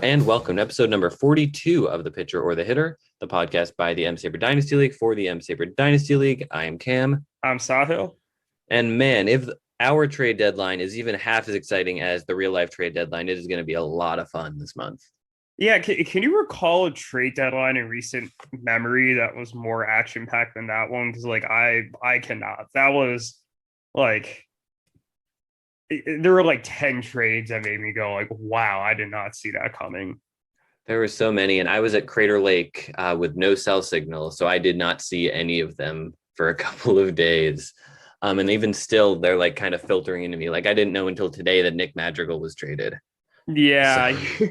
and welcome to episode number 42 of The Pitcher or the Hitter, the podcast by the M-SABR Dynasty League for the M-SABR Dynasty League. I am Cam. I'm Sahil. And man, if our trade deadline is even half as exciting as the real life trade deadline, it is going to be a lot of fun this month. Yeah, can you recall a trade deadline in recent memory that was more action-packed than that one? Because I cannot. That was like there were like 10 trades that made me go like, wow, I did not see that coming. There were so many, and I was at Crater Lake with no cell signal, so I did not see any of them for a couple of days. And even still, they're like kind of filtering into me. Like I didn't know until today that Nick Madrigal was traded. Yeah. So.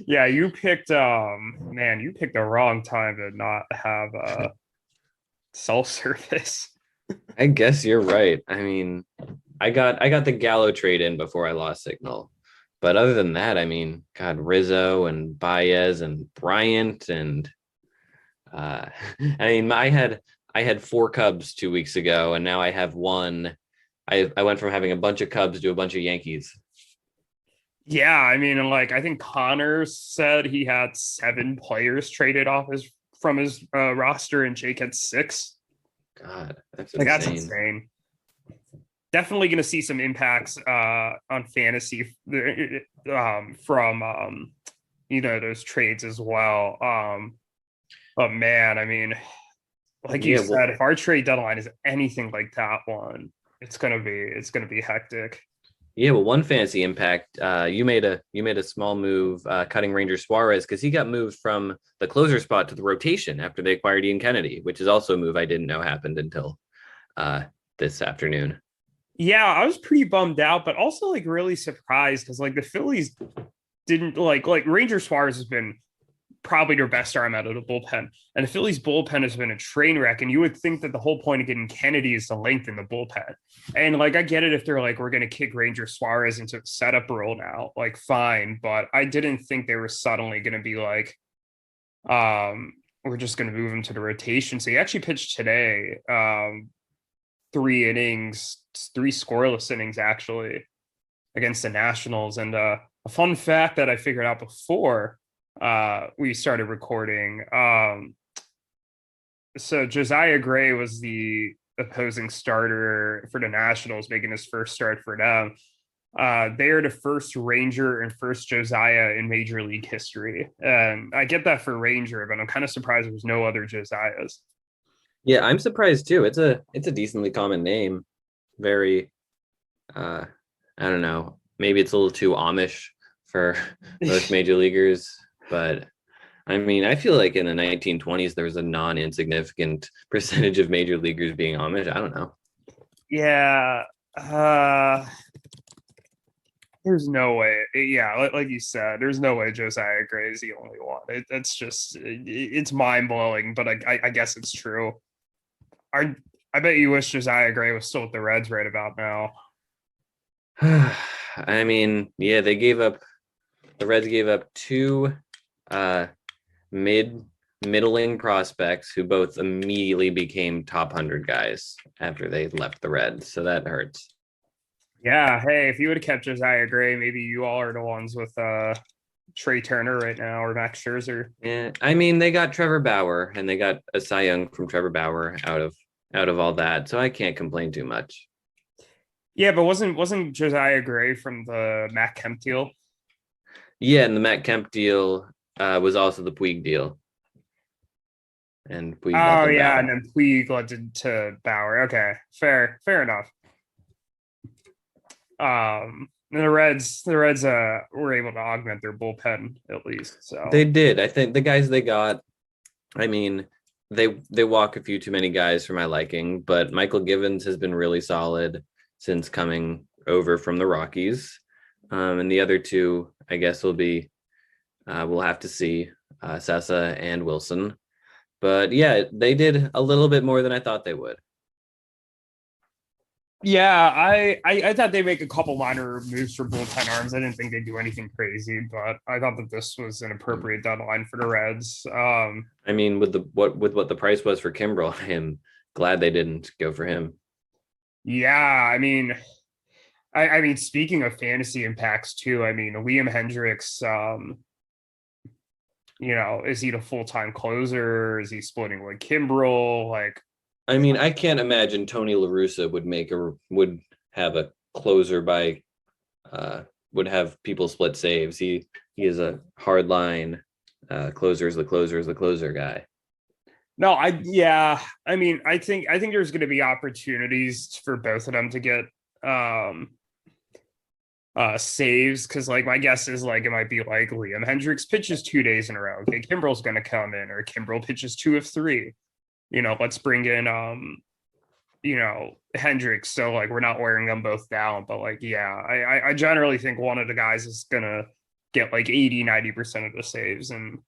Yeah, you picked you picked the wrong time to not have cell service. I guess you're right. I mean, I got the Gallo trade in before I lost signal. But other than that, I mean, God, Rizzo and Baez and Bryant and I mean, I had 4 Cubs 2 weeks ago, and now I have 1. I went from having a bunch of Cubs to a bunch of Yankees. Yeah, I mean, like I think Conor said he had 7 players traded from his roster, and Jake had 6. God, that's insane. That's insane. Definitely going to see some impacts on fantasy from those trades as well. But man, I mean, like you said, if our trade deadline is anything like that one, it's gonna be hectic. Yeah, well, one fantasy impact, you made a small move cutting Ranger Suarez because he got moved from the closer spot to the rotation after they acquired Ian Kennedy, which is also a move I didn't know happened until this afternoon. Yeah, I was pretty bummed out, but also like really surprised because like the Phillies didn't like Ranger Suarez has been probably their best arm out of the bullpen, and the Phillies bullpen has been a train wreck. And you would think that the whole point of getting Kennedy is to lengthen the bullpen. And like I get it if they're like we're going to kick Ranger Suarez into a setup role now, like fine, but I didn't think they were suddenly going to be like, we're just going to move him to the rotation. So he actually pitched today. 3 innings, 3 scoreless innings actually against the Nationals. And a fun fact that I figured out before we started recording. So Josiah Gray was the opposing starter for the Nationals, making his first start for them. They are the first Ranger and first Josiah in Major League history. And I get that for Ranger, but I'm kind of surprised there's no other Josiahs. Yeah, I'm surprised too. It's a decently common name. Very, I don't know. Maybe it's a little too Amish for most major leaguers, but I mean, I feel like in the 1920s there was a non-insignificant percentage of major leaguers being Amish. I don't know. Yeah, there's no way. Yeah, like you said, there's no way Josiah Gray is the only one. It's mind blowing, but I guess it's true. I bet you wish Josiah Gray was still with the Reds right about now. I mean, yeah, the Reds gave up 2 middling prospects who both immediately became top 100 guys after they left the Reds. So that hurts. Yeah. Hey, if you would have kept Josiah Gray, maybe you all are the ones with Trey Turner right now or Max Scherzer. Yeah, I mean, they got Trevor Bauer and they got a Cy Young from Trevor Bauer out of all that, so I can't complain too much. Yeah, but wasn't Josiah Gray from the Matt Kemp deal? Yeah, and the Matt Kemp deal was also the Puig deal. And Puig and then Puig led to Bauer. Okay, fair enough. The Reds were able to augment their bullpen at least. So they did. I think the guys they got, I mean, they walk a few too many guys for my liking, but Michael Givens has been really solid since coming over from the Rockies. And the other 2, I guess, will be we'll have to see Sessa and Wilson. But yeah, they did a little bit more than I thought they would. Yeah, I thought they'd make a couple minor moves for bullpen arms. I didn't think they'd do anything crazy, but I thought that this was an appropriate deadline for the Reds. I mean, with what the price was for Kimbrel, I'm glad they didn't go for him. Yeah, I mean, I mean, speaking of fantasy impacts too, I mean, Liam Hendricks Is he the full-time closer? Is he splitting with Kimbrel? Like, I mean, I can't imagine Tony La Russa would have a closer by would have people split saves. He is a hard line closer is the closer guy. no, I mean, I think there's going to be opportunities for both of them to get um saves, because like my guess is like it might be like Liam Hendricks pitches 2 days in a row. Okay, Kimbrel's going to come in, or Kimbrel pitches 2 of 3. Let's bring in Hendricks, so like we're not wearing them both down. But like, yeah, I generally think one of the guys is gonna get like 80-90% of the saves, and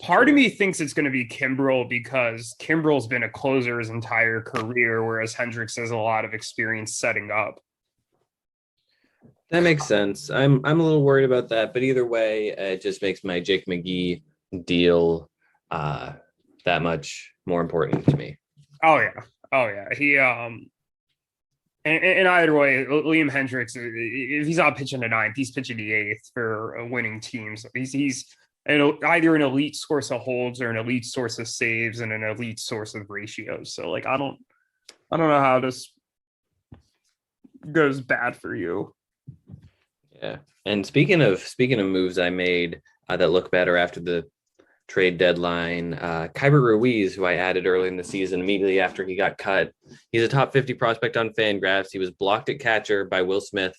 part of me thinks it's going to be Kimbrel, because Kimbrel's been a closer his entire career, whereas Hendricks has a lot of experience setting up. That makes sense. I'm a little worried about that, but either way, it just makes my Jake McGee deal that much more important to me. Oh yeah. He and either way, Liam Hendricks, if he's not pitching the 9th, he's pitching the 8th for winning teams. He's either an elite source of holds or an elite source of saves and an elite source of ratios. So like, I don't know how this goes bad for you. Yeah. And speaking of moves I made that look better after the trade deadline, Kyber Ruiz, who I added early in the season, immediately after he got cut. He's a top 50 prospect on Fangraphs. He was blocked at catcher by Will Smith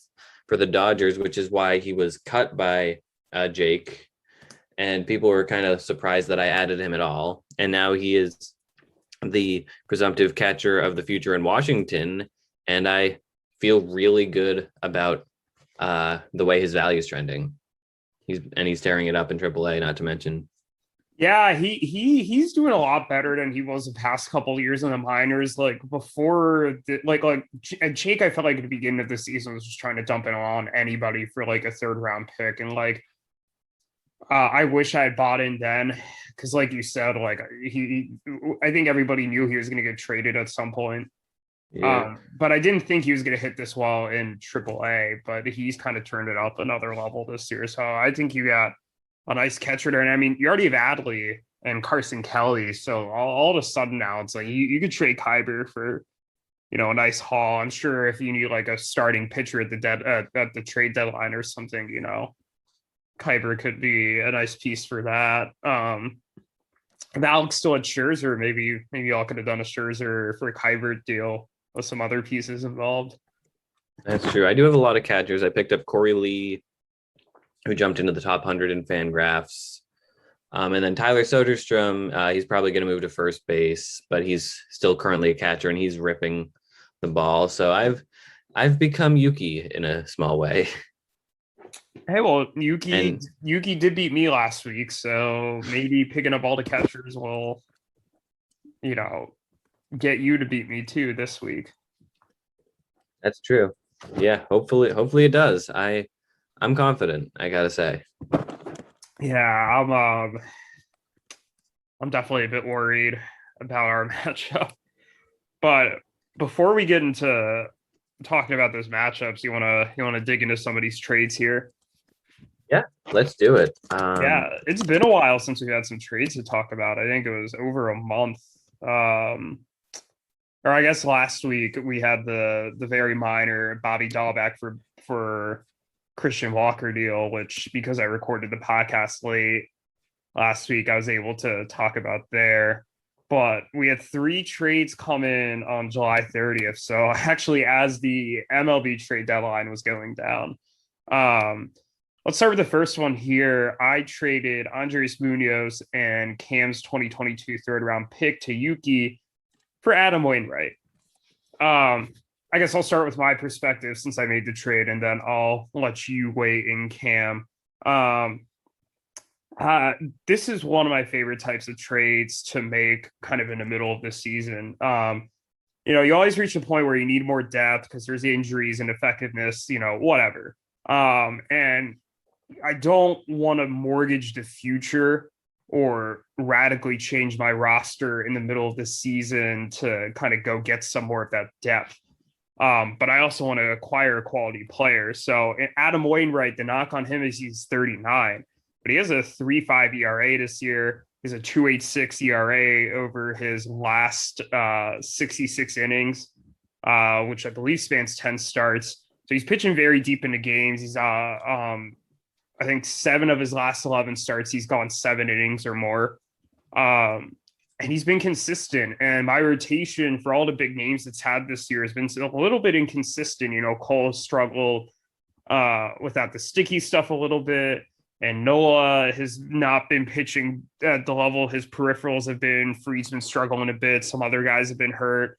for the Dodgers, which is why he was cut by Jake. And people were kind of surprised that I added him at all. And now he is the presumptive catcher of the future in Washington. And I feel really good about the way his value is trending. He's tearing it up in AAA, not to mention. Yeah, he's doing a lot better than he was the past couple of years in the minors. Like before, Jake, I felt like at the beginning of the season was just trying to dump it on anybody for like a 3rd round pick, and like I wish I had bought in then, because like you said, like I think everybody knew he was going to get traded at some point. Yeah. But I didn't think he was going to hit this well in AAA, but he's kind of turned it up another level this year. So I think you got a nice catcher there. And I mean, you already have Adley and Carson Kelly. So all of a sudden now it's like you could trade Kyber for, a nice haul. I'm sure if you need like a starting pitcher at the trade deadline or something, Kyber could be a nice piece for that. If Alex still had Scherzer, maybe y'all could have done a Scherzer for a Kyber deal with some other pieces involved. That's true. I do have a lot of catchers. I picked up Corey Lee, who jumped into the top 100 in Fangraphs. And then Tyler Soderstrom, he's probably going to move to first base, but he's still currently a catcher and he's ripping the ball. So I've become Yuki in a small way. Hey, well, Yuki did beat me last week, so maybe picking up all the catchers will, get you to beat me too this week. That's true. Yeah, hopefully it does. I'm confident, I gotta say. Yeah, I'm definitely a bit worried about our matchup. But before we get into talking about those matchups, you wanna dig into some of these trades here? Yeah, let's do it. Yeah, it's been a while since we had some trades to talk about. I think it was over a month. Or I guess last week we had the very minor Bobby Dahlbeck for Christian Walker deal, which, because I recorded the podcast late last week, I was able to talk about there. But we had 3 trades come in on July 30th. So actually, as the MLB trade deadline was going down, let's start with the first one here. I traded Andres Munoz and Cam's 2022 3rd round pick to Yuki for Adam Wainwright. I guess I'll start with my perspective since I made the trade, and then I'll let you weigh in, Cam. This is one of my favorite types of trades to make kind of in the middle of the season. You always reach a point where you need more depth because there's injuries and effectiveness, whatever. And I don't want to mortgage the future or radically change my roster in the middle of the season to kind of go get some more of that depth. But I also want to acquire a quality player. So Adam Wainwright, the knock on him is he's 39. but he has a 3.5 ERA this year. He has a 2.86 ERA over his last 66 innings, which I believe spans 10 starts. So he's pitching very deep into games. He's I think 7 of his last 11 starts, he's gone 7 innings or more. And he's been consistent. And my rotation for all the big names it's had this year has been a little bit inconsistent. You know, Cole struggled without the sticky stuff a little bit. And Noah has not been pitching at the level his peripherals have been. Fried's been struggling a bit. Some other guys have been hurt.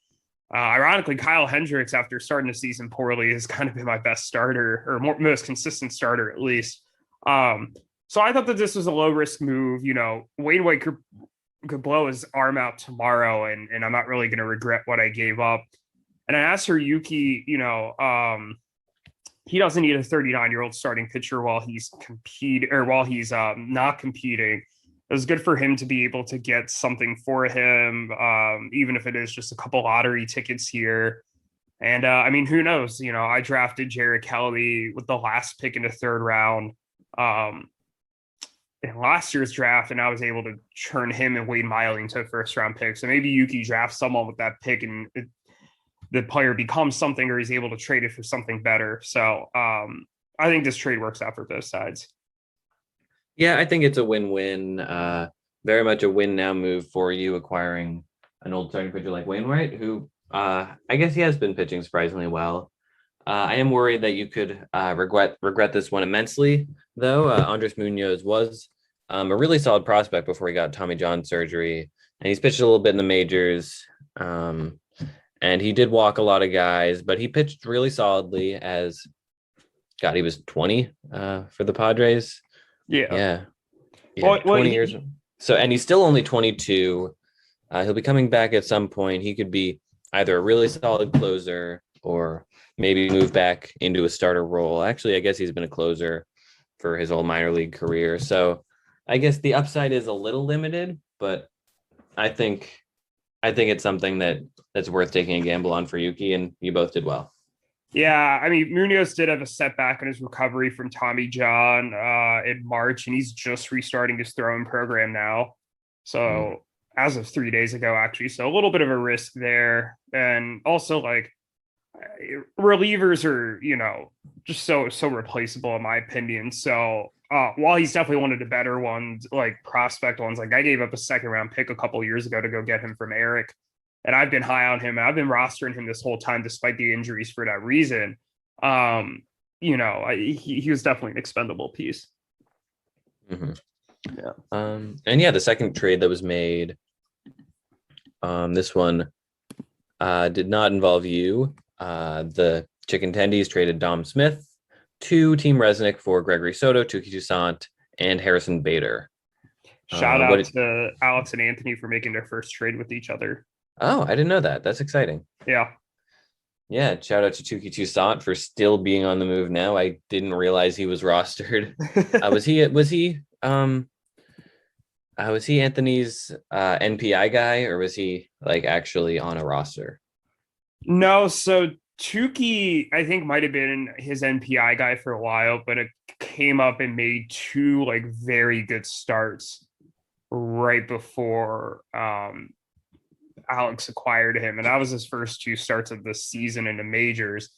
Ironically, Kyle Hendricks, after starting the season poorly, has kind of been my best starter, or most consistent starter at least. So I thought that this was a low risk move. You know, Wainwright could blow his arm out tomorrow, and I'm not really going to regret what I gave up. And I asked her, Yuki, you know, he doesn't need a 39-year-old starting pitcher while he's not competing. It was good for him to be able to get something for him, even if it is just a couple lottery tickets here. And I mean, who knows? You know, I drafted Jared Kelly with the last pick in the 3rd round in last year's draft, and I was able to turn him and Wade Miley into a 1st-round pick. So maybe Yuki drafts someone with that pick, and the player becomes something, or he's able to trade it for something better. So I think this trade works out for both sides. Yeah, I think it's a win-win. Very much a win now move for you, acquiring an old starting pitcher like Wainwright, who I guess he has been pitching surprisingly well. I am worried that you could regret this one immensely, though. Andres Munoz was a really solid prospect before he got Tommy John surgery, and he's pitched a little bit in the majors. And he did walk a lot of guys, but he pitched really solidly he was 20 for the Padres. Yeah. Well, 20 years. So, and he's still only 22. He'll be coming back at some point. He could be either a really solid closer or maybe move back into a starter role. Actually, I guess he's been a closer for his whole minor league career. So I guess the upside is a little limited, but I think it's something that's worth taking a gamble on for Yuki, and you both did well. Yeah, I mean, Munoz did have a setback in his recovery from Tommy John in March, and he's just restarting his throwing program now. So as of 3 days ago, actually. So a little bit of a risk there. And also, like, relievers are, you know, just so replaceable in my opinion. So while he's definitely one of the better ones, like prospect ones, like I gave up a 2nd-round pick a couple of years ago to go get him from Erik, and I've been high on him, and I've been rostering him this whole time despite the injuries for that reason. You know, he was definitely an expendable piece. Mm-hmm. Yeah. And yeah, the second trade that was made, this one did not involve you. The Chicken Tendies traded Dom Smith to Team Resnick for Gregory Soto, Tuki Toussaint, and Harrison Bader. Shout out to Alex and Anthony for making their first trade with each other. Oh, I didn't know that. That's exciting. Yeah. Yeah, shout out to Tuki Toussaint for still being on the move now. I didn't realize he was rostered. Was he Anthony's NPI guy, or was he like actually on a roster? No, so Tuki, I think, might have been his NPI guy for a while, but it came up and made 2 like very good starts right before Alex acquired him, and that was his first 2 starts of the season in the majors.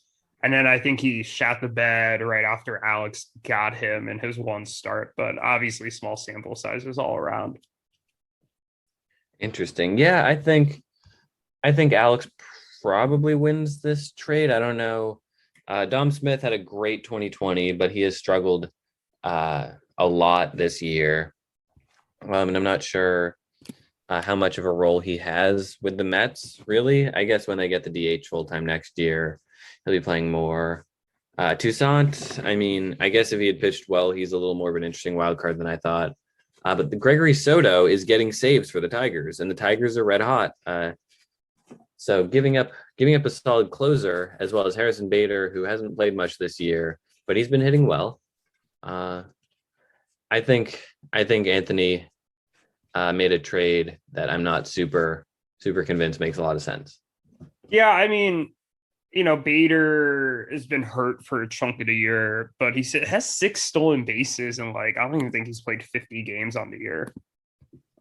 And then I think he shot the bed right after Alex got him in his 1 start, but obviously small sample sizes all around. Interesting. Yeah, I think Alex probably wins this trade. I don't know. Dom Smith had a great 2020, but he has struggled a lot this year. And I'm not sure how much of a role he has with the Mets, really. I guess when they get the DH full-time next year, he'll be playing more. Toussaint, I mean, I guess if he had pitched well, he's a little more of an interesting wild card than I thought. But the Gregory Soto is getting saves for the Tigers, and the Tigers are red hot. So giving up a solid closer, as well as Harrison Bader, who hasn't played much this year, but he's been hitting well. I think Anthony made a trade that I'm not super convinced makes a lot of sense. Yeah, I mean, Bader has been hurt for a chunk of the year, but has 6 stolen bases, and like I don't even think he's played 50 games on the year.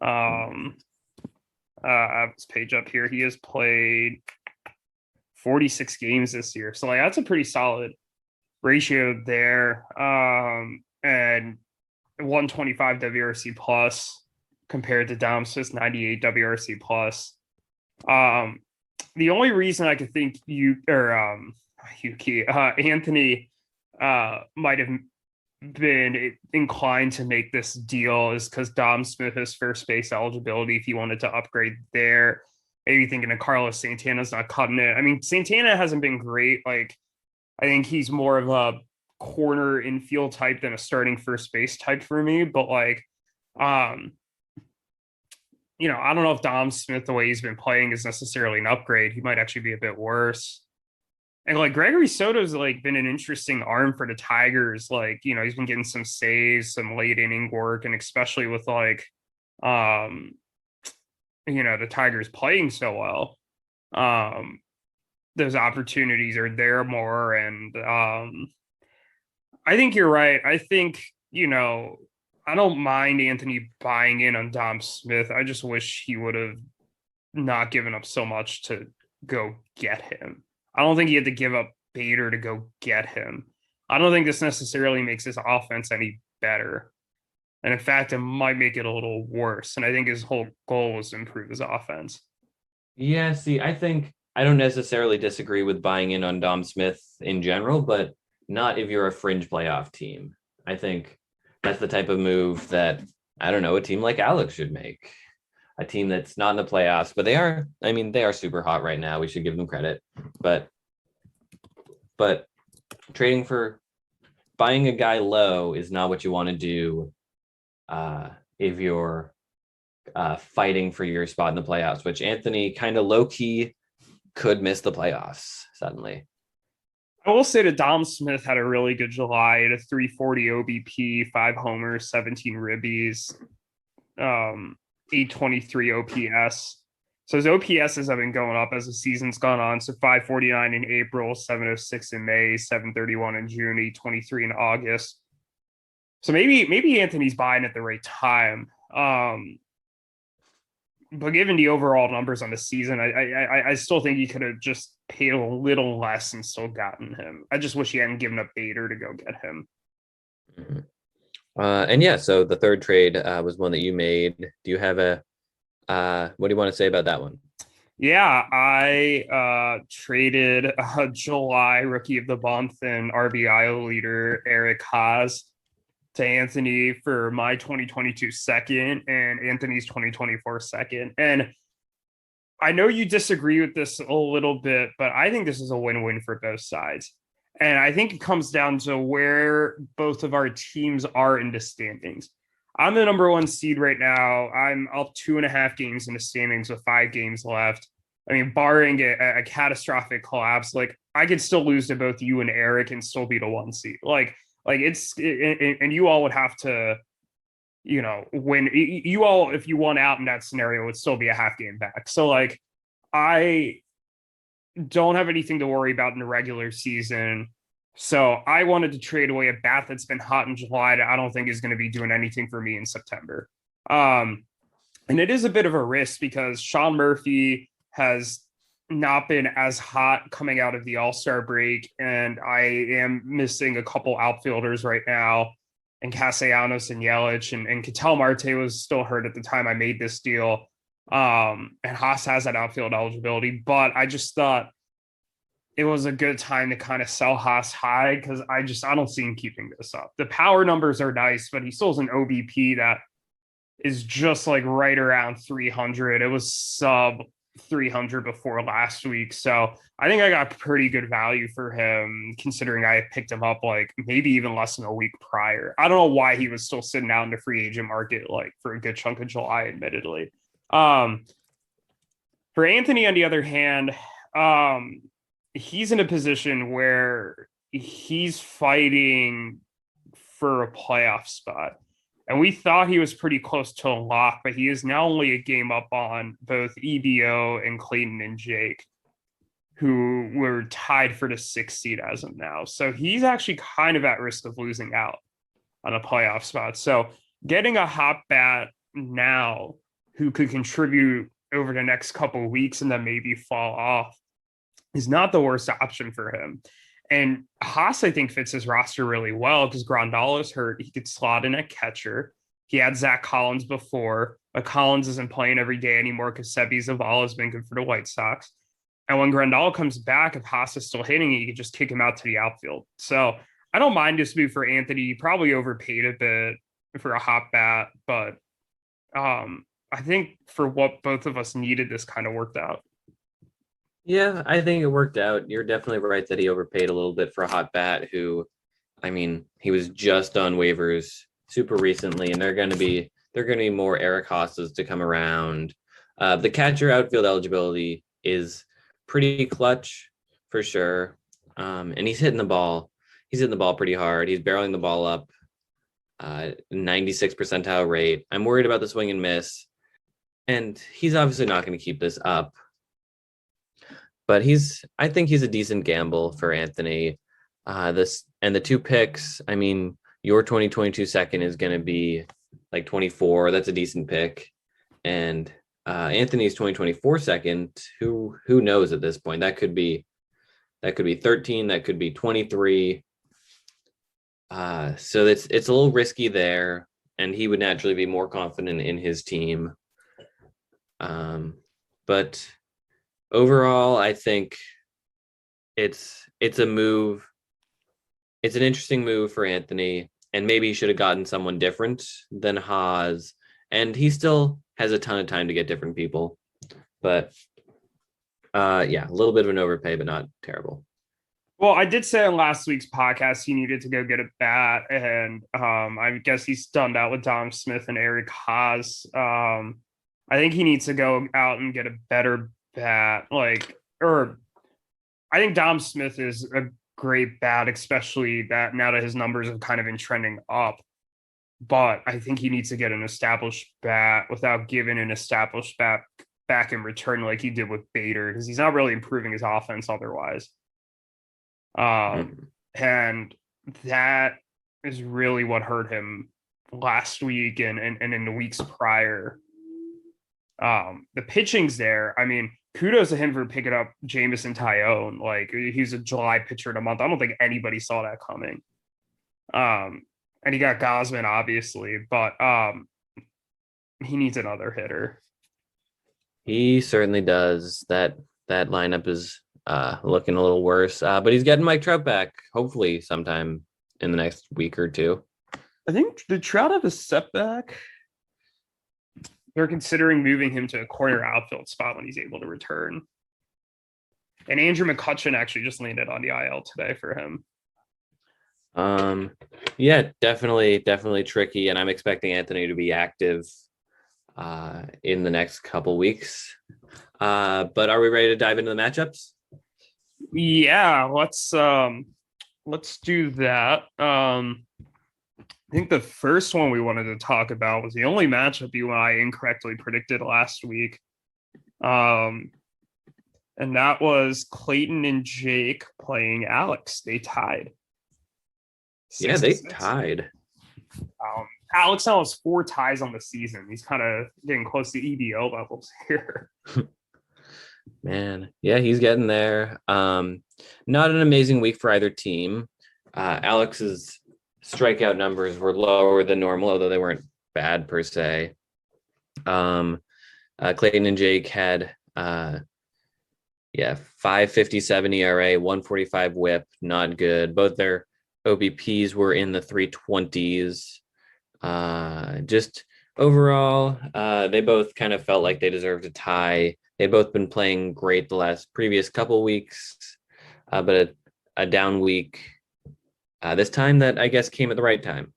I have this page up here. He has played 46 games this year, so like that's a pretty solid ratio there. And 125 WRC plus compared to Dom Smith's 98 WRC plus. The only reason I could think Anthony might have been inclined to make this deal is because Dom Smith has first base eligibility if he wanted to upgrade there. Maybe thinking of Carlos Santana's not cutting it. I mean, Santana hasn't been great. Like, I think he's more of a corner infield type than a starting first base type for me. But like, I don't know if Dom Smith, the way he's been playing, is necessarily an upgrade. He might actually be a bit worse. And like Gregory Soto's like been an interesting arm for the Tigers. Like, he's been getting some saves, some late inning work, and especially with like, the Tigers playing so well. Those opportunities are there more. And I think you're right. I think, I don't mind Anthony buying in on Dom Smith. I just wish he would have not given up so much to go get him. I don't think he had to give up Bader to go get him. I don't think this necessarily makes his offense any better. And in fact, it might make it a little worse. And I think his whole goal was to improve his offense. Yeah, see, I think I don't necessarily disagree with buying in on Dom Smith in general, but not if you're a fringe playoff team. I think that's the type of move that, I don't know, a team like Alex should make. A team that's not in the playoffs, but they are super hot right now. We should give them credit. But buying a guy low is not what you want to do if you're fighting for your spot in the playoffs, which Anthony kind of low-key could miss the playoffs suddenly. I will say that Dom Smith had a really good July at a 340 OBP, 5 homers, 17 ribbies, 823 OPS. So his OPSs have been going up as the season's gone on. So 549 in April, 706 in May, 731 in June, 823 in August. So maybe Anthony's buying at the right time. But given the overall numbers on the season, I still think he could have just paid a little less and still gotten him. I just wish he hadn't given up Bader to go get him. Mm-hmm. And yeah, so the third trade was one that you made. Do you have what do you want to say about that one? Yeah, I traded July rookie of the month and RBI leader Erik Haase to Anthony for my 2022 second and Anthony's 2024 second. And I know you disagree with this a little bit, but I think this is a win-win for both sides. And I think it comes down to where both of our teams are in the standings. I'm the number 1 seed right now. I'm up 2.5 games in the standings with 5 games left. I mean, barring a catastrophic collapse, like I could still lose to both you and Erik and still be the 1 seed. And you all would have to, win. You all, if you won out in that scenario, would still be a half game back. So like, I don't have anything to worry about in the regular season. So I wanted to trade away a bat that's been hot in July that I don't think is going to be doing anything for me in September. And it is a bit of a risk because Sean Murphy has not been as hot coming out of the All-Star break. And I am missing a couple outfielders right now, and Castellanos and Yelich, and Ketel Marte was still hurt at the time I made this deal. And Haase has that outfield eligibility, but I just thought it was a good time to kind of sell Haase high because I don't see him keeping this up. The power numbers are nice, but he still has an OBP that is just like right around 300. It was sub 300 before last week. So I think I got pretty good value for him considering I picked him up like maybe even less than a week prior. I don't know why he was still sitting out in the free agent market like for a good chunk of July, admittedly. For Anthony, on the other hand, he's in a position where he's fighting for a playoff spot. And we thought he was pretty close to a lock, but he is now only a game up on both EBO and Clayton and Jake. who were tied for the 6th seed as of now. So he's actually kind of at risk of losing out on a playoff spot. So getting a hot bat now who could contribute over the next couple of weeks and then maybe fall off is not the worst option for him. And Haase, I think, fits his roster really well because Grandal is hurt. He could slot in at catcher. He had Zach Collins before, but Collins isn't playing every day anymore because Sebi Zavala has been good for the White Sox. And when Grandal comes back, if Haase is still hitting it, you could just kick him out to the outfield. So I don't mind this move for Anthony. He probably overpaid a bit for a hot bat, but I think for what both of us needed, this kind of worked out. Yeah, I think it worked out. You're definitely right that he overpaid a little bit for a hot bat who, I mean, he was just on waivers super recently, and they're going to be more Erik Haases to come around. The catcher outfield eligibility is pretty clutch for sure. And he's hitting the ball. He's hitting the ball pretty hard. He's barreling the ball up 96 percentile rate. I'm worried about the swing and miss. And he's obviously not going to keep this up. But I think he's a decent gamble for Anthony. The 2 picks, I mean, your 2022 second is going to be like 24. That's a decent pick. And Anthony's 2024 second, who knows at this point? That could be 13, that could be 23. So it's a little risky there, and he would naturally be more confident in his team. But overall, I think it's a move. It's an interesting move for Anthony, and maybe he should have gotten someone different than Haase. And he still has a ton of time to get different people. But yeah, a little bit of an overpay, but not terrible. Well, I did say on last week's podcast he needed to go get a bat, and I guess he's done that with Dom Smith and Erik Haase. I think he needs to go out and get a better bat. I think Dom Smith is a great bat, especially that now that his numbers have kind of been trending up. But I think he needs to get an established bat without giving an established bat back in return like he did with Bader, because he's not really improving his offense otherwise. And that is really what hurt him last week and in the weeks prior. The pitching's there. I mean, kudos to him for picking up Jameson Tyone. Like, he's a July pitcher of the month. I don't think anybody saw that coming. And he got Gausman, obviously, but he needs another hitter. He certainly does. That lineup is looking a little worse, but he's getting Mike Trout back, hopefully sometime in the next week or two. I think, did Trout have a setback? They're considering moving him to a corner outfield spot when he's able to return. And Andrew McCutchen actually just landed on the IL today for him. Yeah, definitely tricky, and I'm expecting Anthony to be active in the next couple weeks. But are we ready to dive into the matchups? Yeah, let's do that. I think the first one we wanted to talk about was the only matchup you and I incorrectly predicted last week. And that was Clayton and Jake playing Alex. They tied. Yeah, they tied. Alex now has 4 ties on the season. He's kind of getting close to EDO levels here. Man, yeah, he's getting there. Not an amazing week for either team. Alex's strikeout numbers were lower than normal, although they weren't bad per se. Clayton and Jake had 5.57 ERA, 1.45 WHIP, not good. Both their OBPs were in the 320s. Just overall, they both kind of felt like they deserved a tie. They've both been playing great the previous couple weeks, but a down week this time that I guess came at the right time.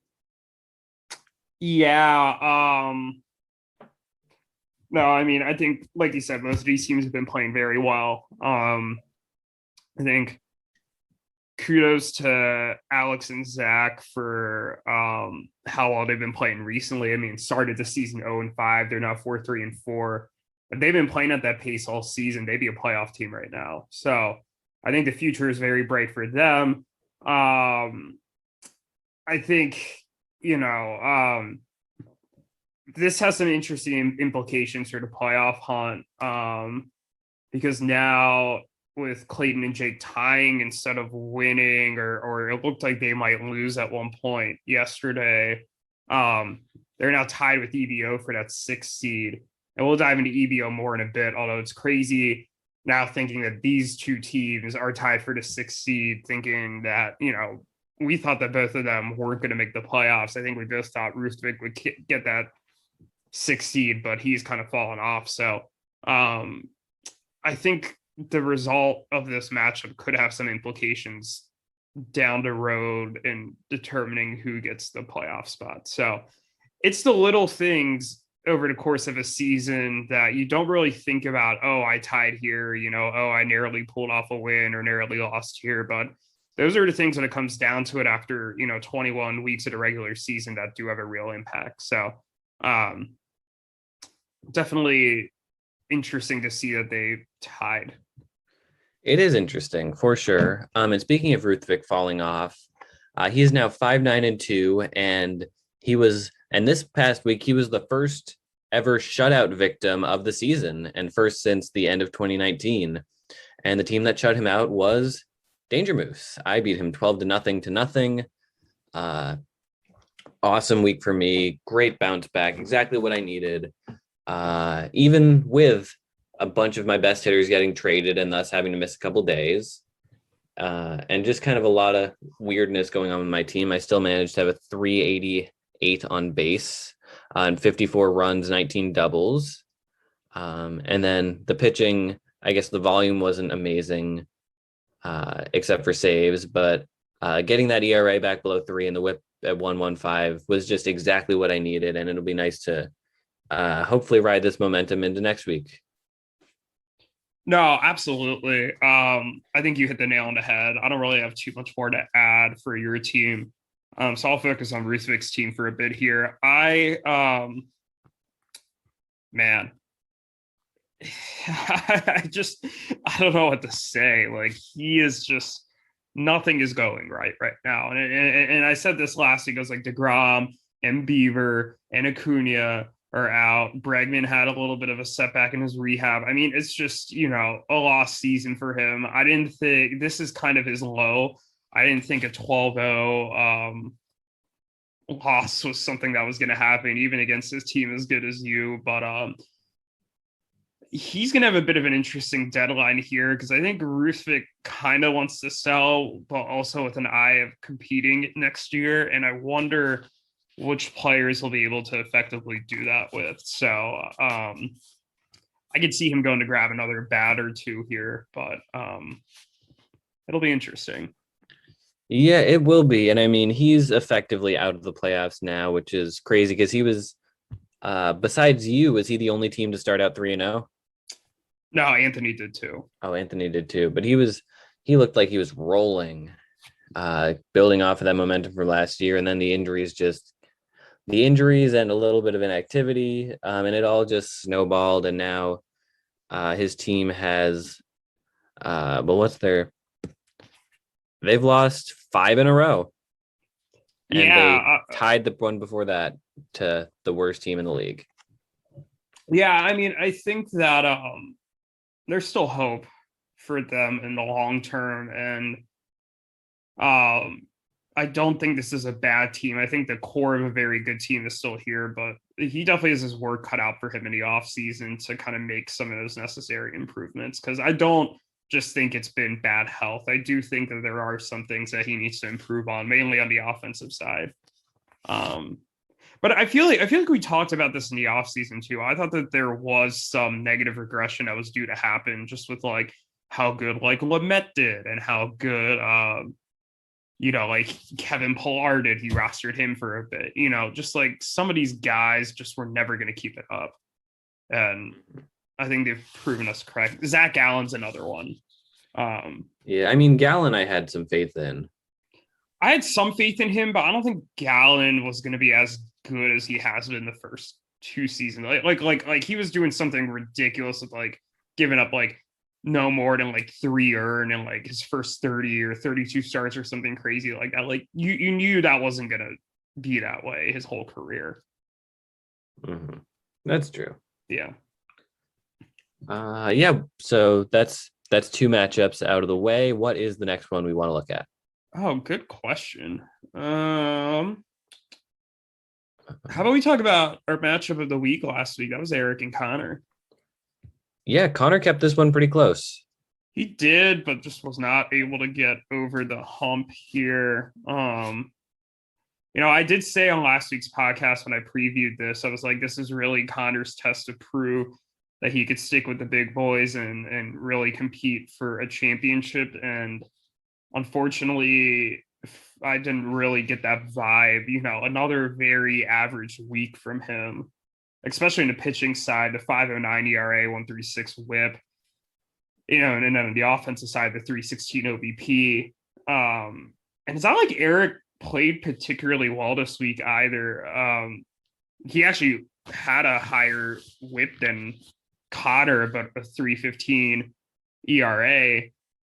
Yeah. No, I mean, I think, like you said, most of these teams have been playing very well. I think kudos to Alex and Zach for how well they've been playing recently. I mean, started the season 0-5. They're now 4-3-4. if they've been playing at that pace all season, they'd be a playoff team right now. So I think the future is very bright for them. I think, you know, this has some interesting implications for the playoff hunt, because now with Clayton and Jake tying instead of winning, or it looked like they might lose at one point yesterday, they're now tied with EBO for that 6th seed. And we'll dive into EBO more in a bit, although it's crazy now thinking that these two teams are tied for the 6th seed, thinking that, you know, we thought that both of them weren't going to make the playoffs. I think we both thought Ruthvik would get that 6th seed, but he's kind of fallen off. So I think the result of this matchup could have some implications down the road in determining who gets the playoff spot. So it's the little things over the course of a season that you don't really think about. Oh, I tied here, you know, oh, I narrowly pulled off a win or narrowly lost here. But those are the things when it comes down to it after, you know, 21 weeks of the regular season that do have a real impact. So definitely interesting to see that they tied. It is interesting for sure. And speaking of Ruthvik falling off, he is now 5-9-2, and this past week he was the first ever shutout victim of the season, and first since the end of 2019. And the team that shut him out was Danger Moose. I beat him 12-0. Awesome week for me. Great bounce back. Exactly what I needed. Even with a bunch of my best hitters getting traded and thus having to miss a couple days, and just kind of a lot of weirdness going on with my team, I still managed to have a 388 on base and 54 runs, 19 doubles. And then the pitching, I guess the volume wasn't amazing, except for saves, but getting that ERA back below 3 and the whip at 1.15 was just exactly what I needed. And it'll be nice to hopefully ride this momentum into next week. No, absolutely. I think you hit the nail on the head. I don't really have too much more to add for your team. So I'll focus on Ruthvik's team for a bit here. Man, I don't know what to say. Like, he is just, nothing is going right now. And I said this last week, I was like, DeGrom and Beaver and Acuna are out. Bregman had a little bit of a setback in his rehab. I mean, it's just, you know, a lost season for him. I didn't think this is kind of his low. I didn't think a 12-0 loss was something that was going to happen, even against his team as good as you. But he's going to have a bit of an interesting deadline here, because I think Ruthvik kind of wants to sell, but also with an eye of competing next year. And I wonder which players will be able to effectively do that with. So I could see him going to grab another bat or two here, but it'll be interesting. Yeah, it will be. And I mean, he's effectively out of the playoffs now, which is crazy because he was, besides you, was he the only team to start out 3-0? No, Anthony did too. Oh, Anthony did too. But he looked like he was rolling, building off of that momentum from last year. And then the injuries and a little bit of inactivity, and it all just snowballed. And now his team has, they've lost 5 in a row. And they tied the one before that to the worst team in the league. Yeah, I mean, I think that there's still hope for them in the long term. And I don't think this is a bad team. I think the core of a very good team is still here, but he definitely has his work cut out for him in the offseason to kind of make some of those necessary improvements. Because I don't just think it's been bad health. I do think that there are some things that he needs to improve on, mainly on the offensive side. But I feel like we talked about this in the offseason too. I thought that there was some negative regression that was due to happen, just with like how good like Lamet did and how good like Kevin Pillar did. He rostered him for a bit. Just like some of these guys just were never going to keep it up. And I think they've proven us correct. Zach Gallen's another one. Yeah, I mean, Gallen I had some faith in. I had some faith in him, but I don't think Gallen was going to be as good as he has been the first 2 seasons. Like he was doing something ridiculous with like giving up like no more than like 3 earned in like his first 30 or 32 starts or something crazy like that. Like you knew that wasn't gonna be that way his whole career. Mm-hmm. That's true. Yeah. Yeah. So that's 2 matchups out of the way. What is the next one we want to look at? Oh, good question. How about we talk about our matchup of the week last week? That was Erik and Conor. Yeah, Conor kept this one pretty close. He did, but just was not able to get over the hump here. I did say on last week's podcast when I previewed this, I was like, this is really Conor's test to prove that he could stick with the big boys and really compete for a championship. And unfortunately, I didn't really get that vibe. Another very average week from him, especially in the pitching side, the 5.09 ERA, 1.36 WHIP. And then on the offensive side, the 3.16 OBP. And it's not like Erik played particularly well this week either. He actually had a higher WHIP than Conor, but a 3.15 ERA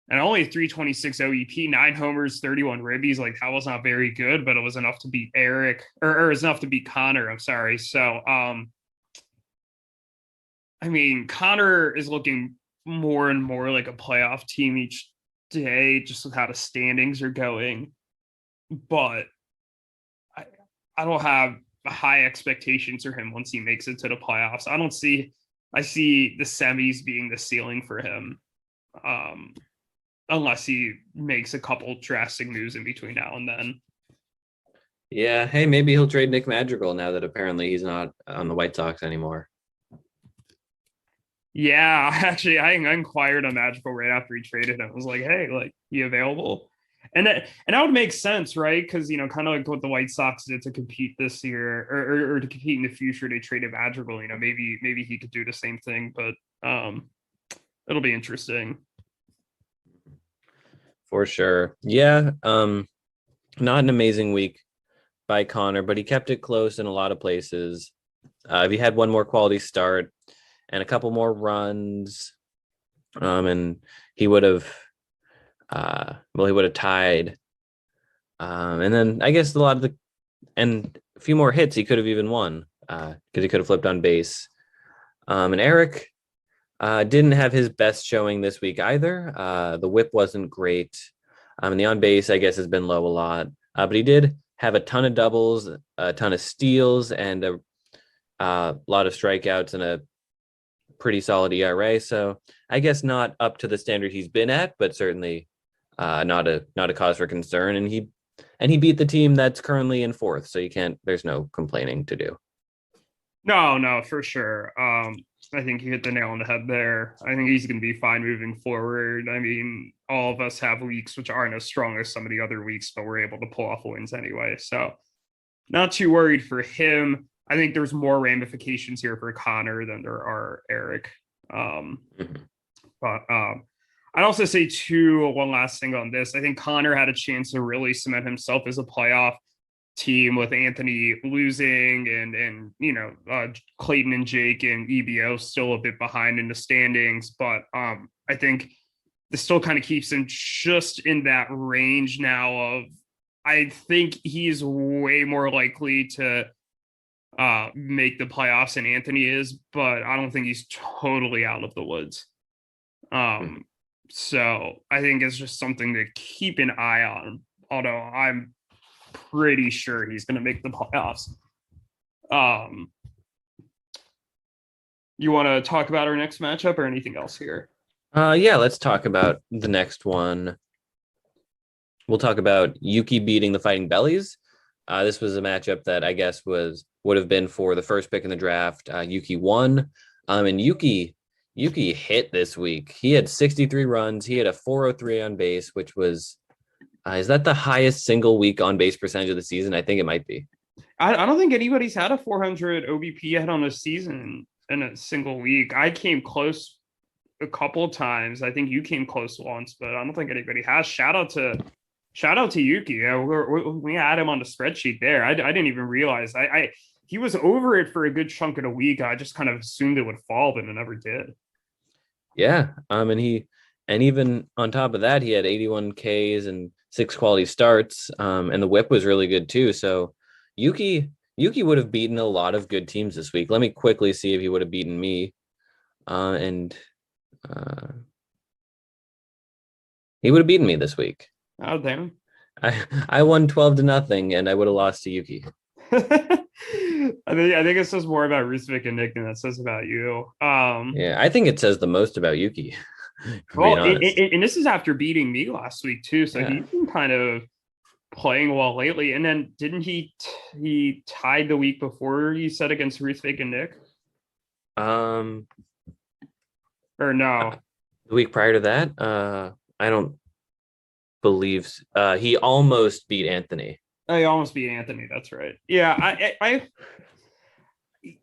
and only 3.26 OEP, 9 homers, 31 ribbies. Like that was not very good, but it was enough to beat Erik, or it was enough to beat Conor. I'm sorry. So, Conor is looking more and more like a playoff team each day, just with how the standings are going. But I don't have high expectations for him once he makes it to the playoffs. I see the semis being the ceiling for him, unless he makes a couple drastic moves in between now and then. Yeah, hey, maybe he'll trade Nick Madrigal now that apparently he's not on the White Sox anymore. Yeah, actually, I inquired on Madrigal right after he traded him. I was like, hey, like, he available? And that would make sense, right? Because, kind of like what the White Sox did to compete this year or to compete in the future, they traded Madrigal. Maybe he could do the same thing, but it'll be interesting. For sure. Yeah. Not an amazing week by Conor, but he kept it close in a lot of places. If he had one more quality start and a couple more runs, and he would have tied. And then I guess a few more hits, he could have even won because he could have flipped on base. And Erik didn't have his best showing this week either. The WHIP wasn't great. And the on base, I guess, has been low a lot. But he did have a ton of doubles, a ton of steals, and a lot of strikeouts and a pretty solid ERA. So I guess not up to the standard he's been at, but certainly not a cause for concern. And he beat the team that's currently in 4th. So there's no complaining to do. No, for sure. I think you hit the nail on the head there. I think he's going to be fine moving forward. All of us have weeks which aren't as strong as some of the other weeks, but we're able to pull off wins anyway. So not too worried for him. I think there's more ramifications here for Conor than there are Erik. But I'd also say too, one last thing on this. I think Conor had a chance to really cement himself as a playoff team with Anthony losing and Clayton and Jake and EBO still a bit behind in the standings. But I think this still kind of keeps him just in that range now of, I think he's way more likely to make the playoffs than Anthony is, but I don't think he's totally out of the woods. So I think it's just something to keep an eye on, although I'm pretty sure he's going to make the playoffs. You want to talk about our next matchup or anything else here? Yeah, let's talk about the next one. We'll talk about Yuki beating the Fighting Bellies. This was a matchup that I guess would have been for the first pick in the draft. Yuki won. And Yuki hit this week. He had 63 runs. He had a 403 on base, which was, is that the highest single week on base percentage of the season? I think it might be. I don't think anybody's had a 400 OBP yet on a season in a single week. I came close a couple of times. I think you came close once, but I don't think anybody has. Shout out to Yuki. We had him on the spreadsheet there. I didn't even realize. he was over it for a good chunk of the week. I just kind of assumed it would fall, but it never did. Yeah. And even on top of that, he had 81 Ks and 6 quality starts. And the whip was really good too. So Yuki would have beaten a lot of good teams this week. Let me quickly see if he would have beaten me. And he would have beaten me this week. Oh, damn. I won 12-0, and I would have lost to Yuki. I think it says more about Ruthvik and Nick than it says about you. Yeah, I think it says the most about Yuki. Well, and this is after beating me last week too, so he's been kind of playing well lately. And then didn't he tied the week before, you said, against Ruthvik and Nick? Or no? The week prior to that, I don't believe he almost beat Anthony. Oh, he almost beat Anthony. That's right. Yeah,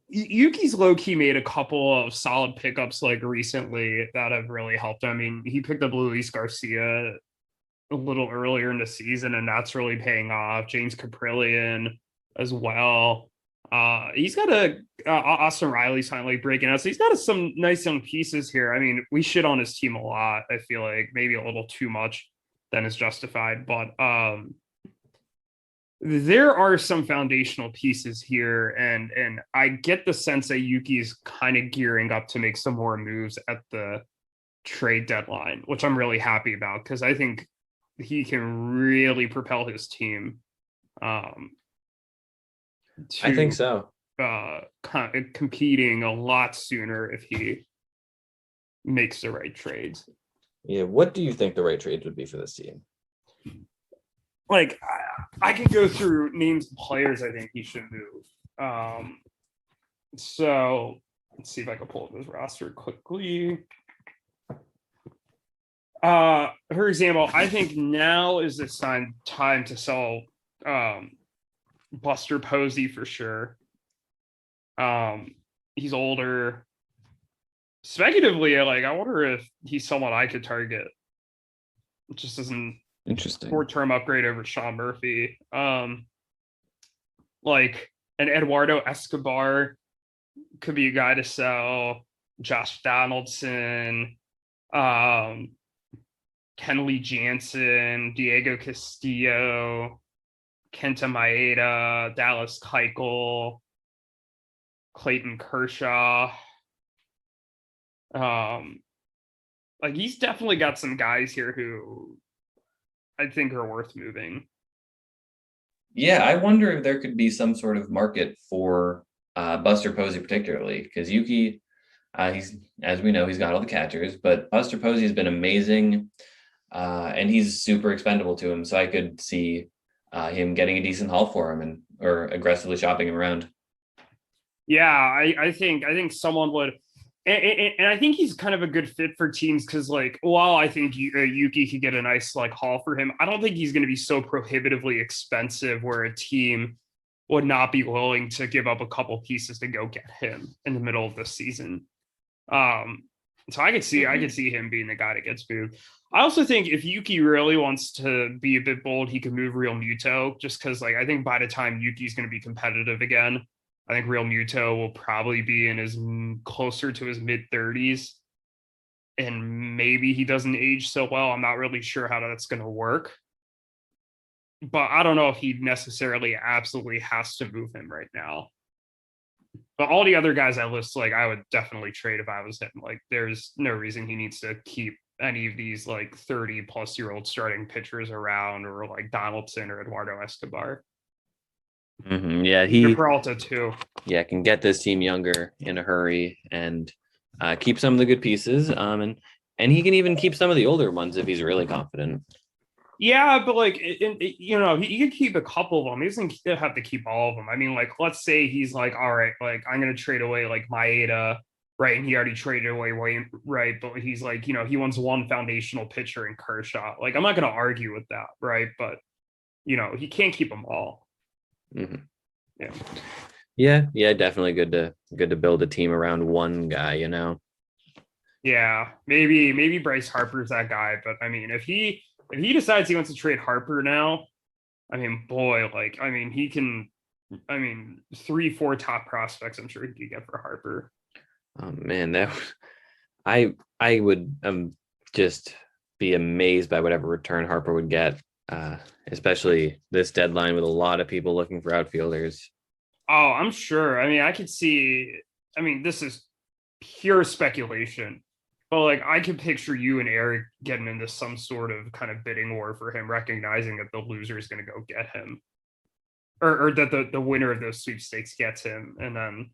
Yuki's low-key made a couple of solid pickups like recently that have really helped. I mean, he picked up Luis Garcia a little earlier in the season, and that's really paying off. James Caprillion as well. He's got Austin Riley's finally breaking out. So he's got some nice young pieces here. I mean, we shit on his team a lot. I feel like maybe a little too much than is justified, but there are some foundational pieces here, and I get the sense that Yuki's kind of gearing up to make some more moves at the trade deadline, which I'm really happy about because I think he can really propel his team. I think so. Competing a lot sooner if he makes the right trades. Yeah, what do you think the right trades would be for this team? Like, I can go through names of players I think he should move. So let's see if I can pull up his roster quickly. For example, I think now is the time to sell Buster Posey for sure. He's older. Speculatively, I wonder if he's someone I could target. It just isn't interesting. Short-term upgrade over Sean Murphy. Like an Eduardo Escobar could be a guy to sell. Josh Donaldson, Kenley Jansen, Diego Castillo, Kenta Maeda, Dallas Keuchel, Clayton Kershaw. Like, he's definitely got some guys here who I think are worth moving. Yeah, I wonder if there could be some sort of market for Buster Posey particularly, because Yuki, he's, as we know, he's got all the catchers, but Buster Posey has been amazing, and he's super expendable to him. So I could see him getting a decent haul for him or aggressively shopping him around. Yeah, I think someone would. And I think he's kind of a good fit for teams because, like, while I think Yuki could get a nice haul for him, I don't think he's going to be so prohibitively expensive where a team would not be willing to give up a couple pieces to go get him in the middle of the season. So I could see him being the guy that gets moved. I also think if Yuki really wants to be a bit bold, he could move Real Muto, just because I think by the time Yuki's going to be competitive again, I think Real Muto will probably be in his closer to his mid-30s, and maybe he doesn't age so well. I'm not really sure how that's going to work, but I don't know if he necessarily absolutely has to move him right now. But all the other guys I list, I would definitely trade if I was him. There's no reason he needs to keep any of these 30-plus-year-old starting pitchers around, or Donaldson or Eduardo Escobar. Mm-hmm. Yeah, he Peralta too. Yeah, can get this team younger in a hurry and keep some of the good pieces. And he can even keep some of the older ones if he's really confident. Yeah, but he can keep a couple of them. He doesn't have to keep all of them. I mean, let's say he's all right, I'm going to trade away Maeda, right? And he already traded away Wainwright, but he's he wants one foundational pitcher in Kershaw. I'm not going to argue with that, right? But he can't keep them all. Mm-hmm. Yeah, definitely good to build a team around one guy, Yeah, maybe Bryce Harper's that guy, but I mean, if he decides he wants to trade Harper now, I mean, boy, he can I mean, 3-4 top prospects. I'm sure he could get for Harper. Oh man, I would just be amazed by whatever return Harper would get, especially this deadline with a lot of people looking for outfielders. Oh, I'm sure. I mean, I could see. I mean, this is pure speculation, but like I could picture you and Erik getting into some sort of kind of bidding war for him, recognizing that the loser is going to go get him, or that the winner of those sweepstakes gets him, and then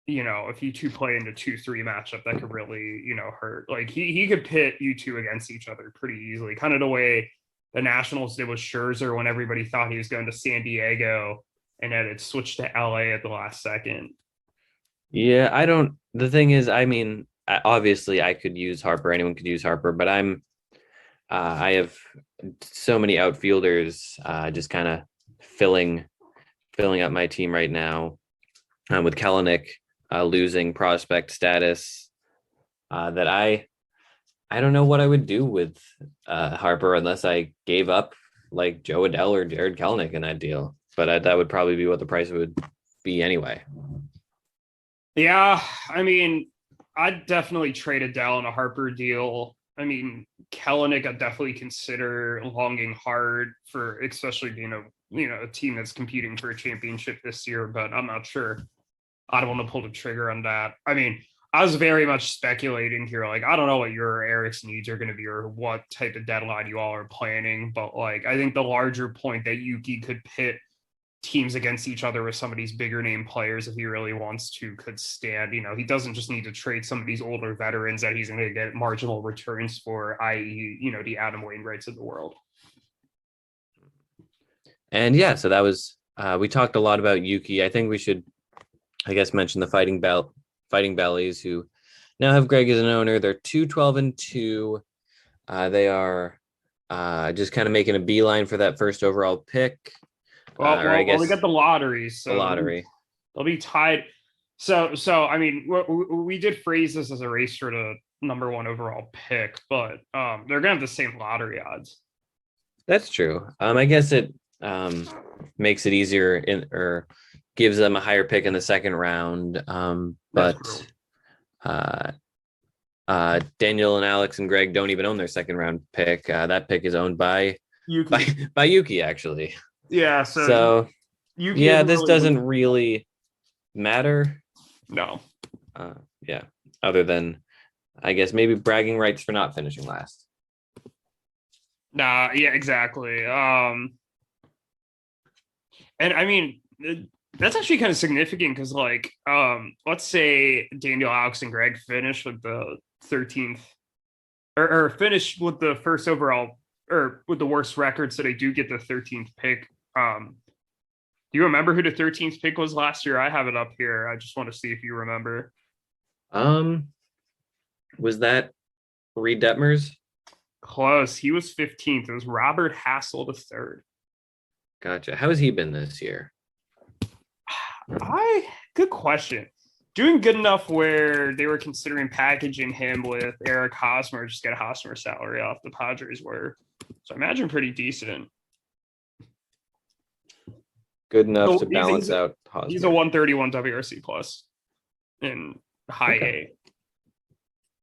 if you two play into 2-3 matchup, that could really hurt. Like he could pit you two against each other pretty easily, kind of the way the Nationals did with Scherzer when everybody thought he was going to San Diego, and then it switched to LA at the last second. Yeah, I don't. The thing is, I mean, obviously, I could use Harper. Anyone could use Harper, but I have so many outfielders, just kind of filling up my team right now, with Kelenic losing prospect status, that I don't know what I would do with Harper unless I gave up like Joe Adell or Jared Kelenic in that deal. But that would probably be what the price would be anyway. Yeah, I mean, I'd definitely trade Adele in a Harper deal. I mean, Kelenic, I'd definitely consider longing hard for, especially being a team that's competing for a championship this year. But I'm not sure I don't want to pull the trigger on that. I mean, I was very much speculating here. Like, I don't know what your Erik's needs are going to be or what type of deadline you all are planning. But like, I think the larger point that Yuki could pit teams against each other with some of these bigger name players if he really wants to could stand. He doesn't just need to trade some of these older veterans that he's going to get marginal returns for, i.e., the Adam Wainwrights of the world. And yeah, so that was we talked a lot about Yuki. I think we should, I guess, mention the Fighting Bellies, who now have Greg as an owner. They're 2-12-2. They are just kind of making a beeline for that first overall pick. Well, we got the lottery, so the lottery. They'll be tied. So I mean, we did phrase this as a race for the number one overall pick, but they're gonna have the same lottery odds. That's true. I guess it makes it easier or gives them a higher pick in the second round. But Daniel and Alex and Greg don't even own their second round pick. That pick is owned by Yuki. by Yuki, actually. Yeah. So Yuki, yeah, this doesn't really matter. No. Yeah. Other than, I guess, maybe bragging rights for not finishing last. Nah. Yeah. Exactly. And I mean, that's actually kind of significant because, like, let's say Daniel, Alex, and Greg finish with the 13th, or finish with the first overall, or with the worst record, so they do get the 13th pick. Do you remember who the 13th pick was last year? I have it up here. I just want to see if you remember. Was that Reed Detmers? Close. He was 15th. It was Robert Hassel III. Gotcha. How has he been this year? Good question. Doing good enough where they were considering packaging him with Erik Hosmer, just get a Hosmer salary off the Padres were. So I imagine pretty decent. Good enough to balance out Hosmer. He's a 131 WRC plus in high A.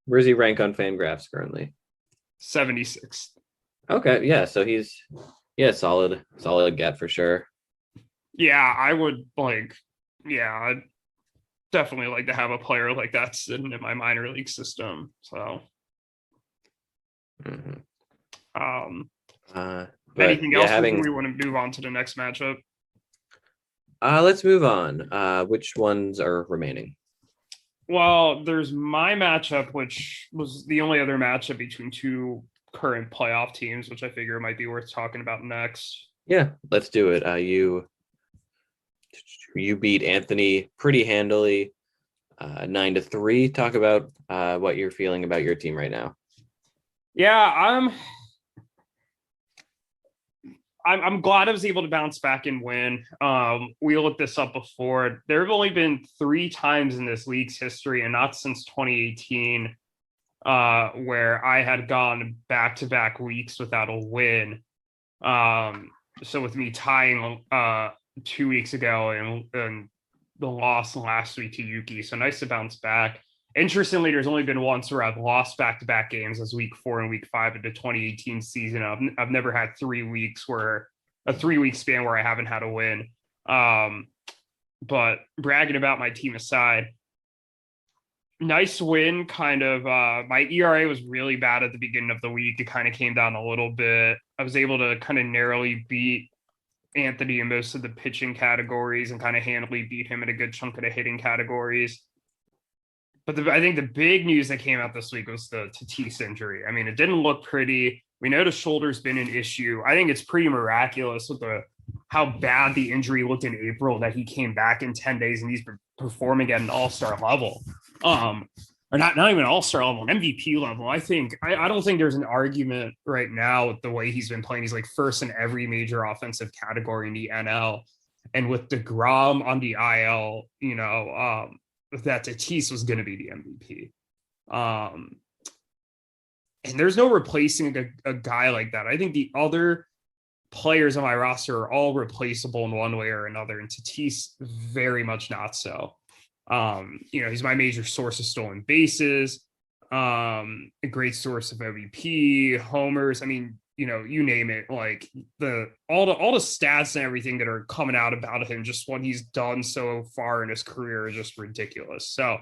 Where does he rank on Fangraphs currently? 76th. Okay, yeah. So he's solid get for sure. Yeah, I would I'd definitely like to have a player like that sitting in my minor league system. So anything else we want to move on to the next matchup? Let's move on. Which ones are remaining? Well, there's my matchup, which was the only other matchup between two current playoff teams, which I figure might be worth talking about next. Yeah, let's do it. You beat Anthony pretty handily, 9-3. Talk about what you're feeling about your team right now. Yeah, I'm glad I was able to bounce back and win. We looked this up before. There have only been 3 times in this league's history, and not since 2018, where I had gone back-to-back weeks without a win. So with me tying 2 weeks ago and the loss last week to Yuki. So nice to bounce back. Interestingly, there's only been once where I've lost back-to-back games as week 4 and week 5 of the 2018 season. I've never had 3 weeks where a 3-week span where I haven't had a win. But bragging about my team aside, nice win. Kind of my ERA was really bad at the beginning of the week. It kind of came down a little bit. I was able to kind of narrowly beat Anthony in most of the pitching categories and kind of handily beat him in a good chunk of the hitting categories. But I think the big news that came out this week was the Tatis injury. I mean, it didn't look pretty. We know the shoulder's been an issue. I think it's pretty miraculous with how bad the injury looked in April that he came back in 10 days and he's been performing at an all-star level. Or not even all-star level, an MVP level. I don't think there's an argument right now with the way he's been playing. He's like first in every major offensive category in the NL. And with DeGrom on the IL, that Tatis was going to be the MVP. And there's no replacing a guy like that. I think the other players on my roster are all replaceable in one way or another, and Tatis very much not so. He's my major source of stolen bases, a great source of MVP, homers. I mean, you name it, like all the stats and everything that are coming out about him, just what he's done so far in his career is just ridiculous. So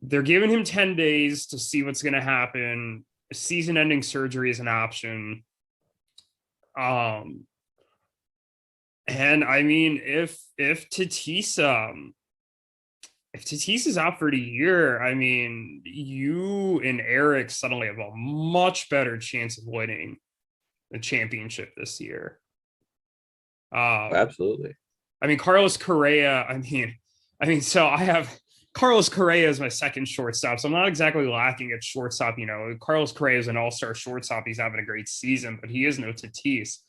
they're giving him 10 days to see what's going to happen. Season-ending surgery is an option. And I mean, if Tatis is out for the year, I mean, you and Erik suddenly have a much better chance of winning the championship this year. Absolutely. I mean, Carlos Correa, so I have Carlos Correa as my second shortstop, so I'm not exactly lacking at shortstop. Carlos Correa is an all-star shortstop. He's having a great season, but he is no Tatis.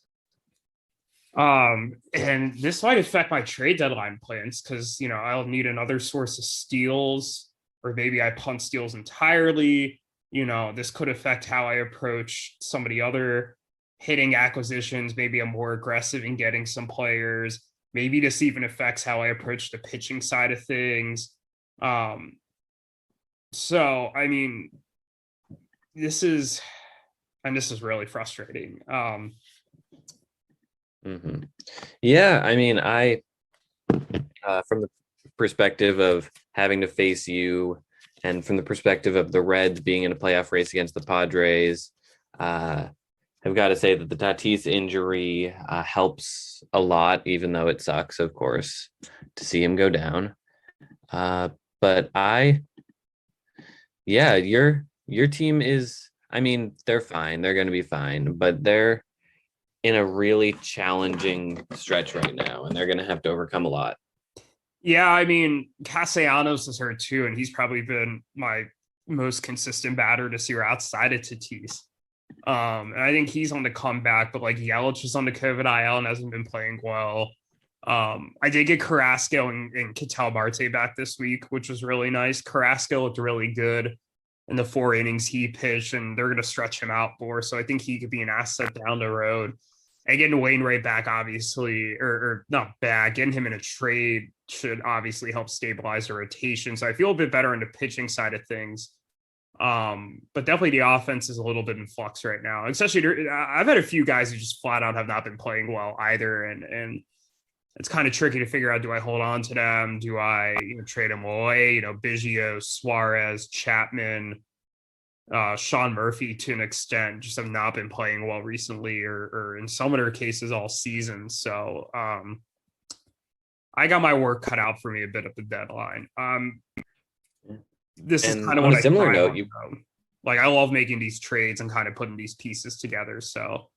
And this might affect my trade deadline plans because, I'll need another source of steals, or maybe I punt steals entirely. This could affect how I approach some of the other hitting acquisitions. Maybe I'm more aggressive in getting some players. Maybe this even affects how I approach the pitching side of things. So, I mean, this is really frustrating. Mm-hmm. Yeah, I mean, from the perspective of having to face you, and from the perspective of the Reds being in a playoff race against the Padres, I've got to say that the Tatis injury helps a lot, even though it sucks, of course, to see him go down. But your team is, I mean, they're fine. They're going to be fine, but they're in a really challenging stretch right now, and they're going to have to overcome a lot. Yeah, I mean, Castellanos is hurt too, and he's probably been my most consistent batter this year outside of Tatis. And I think he's on the comeback, but like Yelich is on the COVID IL and hasn't been playing well. I did get Carrasco and Ketel Marte back this week, which was really nice. Carrasco looked really good in the 4 innings he pitched, and they're going to stretch him out more. So I think he could be an asset down the road. And getting Wainwright back, obviously, or not back, getting him in a trade should obviously help stabilize the rotation. So I feel a bit better on the pitching side of things. But definitely the offense is a little bit in flux right now. Especially, I've had a few guys who just flat out have not been playing well either. And it's kind of tricky to figure out, do I hold on to them? Do I trade them away? Biggio, Suarez, Chapman, Sean Murphy to an extent just have not been playing well recently, or in some of their cases all season. So I got my work cut out for me a bit at the deadline. This is kind of on what a similar note, I love making these trades and kind of putting these pieces together. So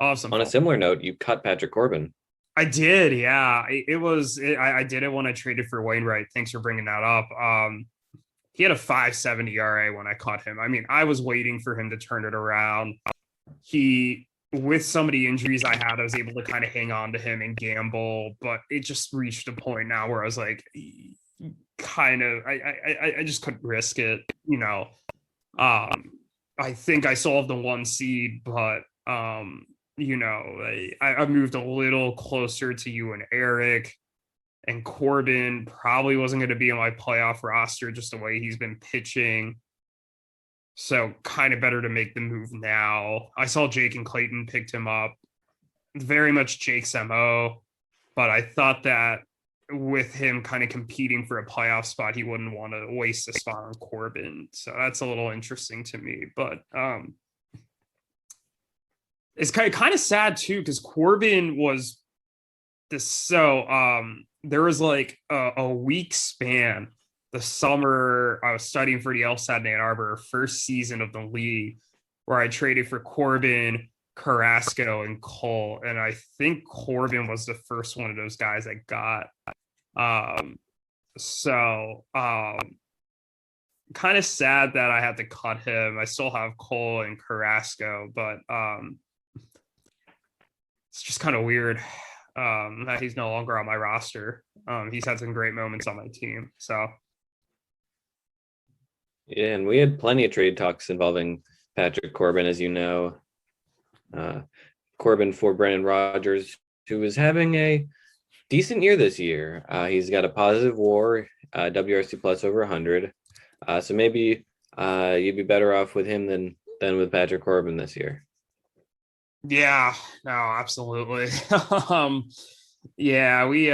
awesome. On a similar note, you cut Patrick Corbin. I did. Yeah, I did it when I traded for Wainwright. Thanks for bringing that up. He had a 5.70 ERA when I caught him. I mean, I was waiting for him to turn it around. With some of the injuries I had, I was able to kind of hang on to him and gamble, but it just reached a point now where I was like, I just couldn't risk it. I think I still have the 1 seed, but I've moved a little closer to you and Erik, and Corbin probably wasn't going to be on my playoff roster just the way he's been pitching. So kind of better to make the move now. I saw Jake and Clayton picked him up. Very much Jake's MO, but I thought that with him kind of competing for a playoff spot, he wouldn't want to waste a spot on Corbin. So that's a little interesting to me. But it's kind of sad too, because Corbin was this. So there was like a week span the summer I was studying for the LSAT in Ann Arbor, first season of the league, where I traded for Corbin, Carrasco, and Cole. And I think Corbin was the first one of those guys I got. Kind of sad that I had to cut him. I still have Cole and Carrasco, but it's just kind of weird that he's no longer on my roster. He's had some great moments on my team. So yeah, and we had plenty of trade talks involving Patrick Corbin, as you know. Corbin for Brendan Rodgers, who was having a decent year this year. He's got a positive WAR, WRC plus over 100. So maybe you'd be better off with him than with Patrick Corbin this year. Yeah, no, absolutely. Yeah, we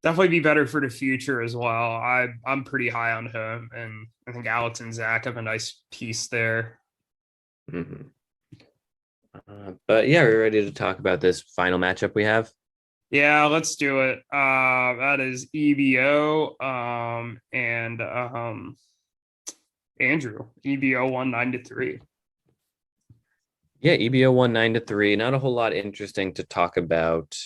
definitely be better for the future as well. I'm pretty high on him, and I think Alex and Zach have a nice piece there. Mm-hmm. But yeah, we're ready to talk about this final matchup we have. Yeah, let's do it. That is EBO and Andrew. EBO won 9-3. Yeah, EBO won 9-3. Not a whole lot interesting to talk about.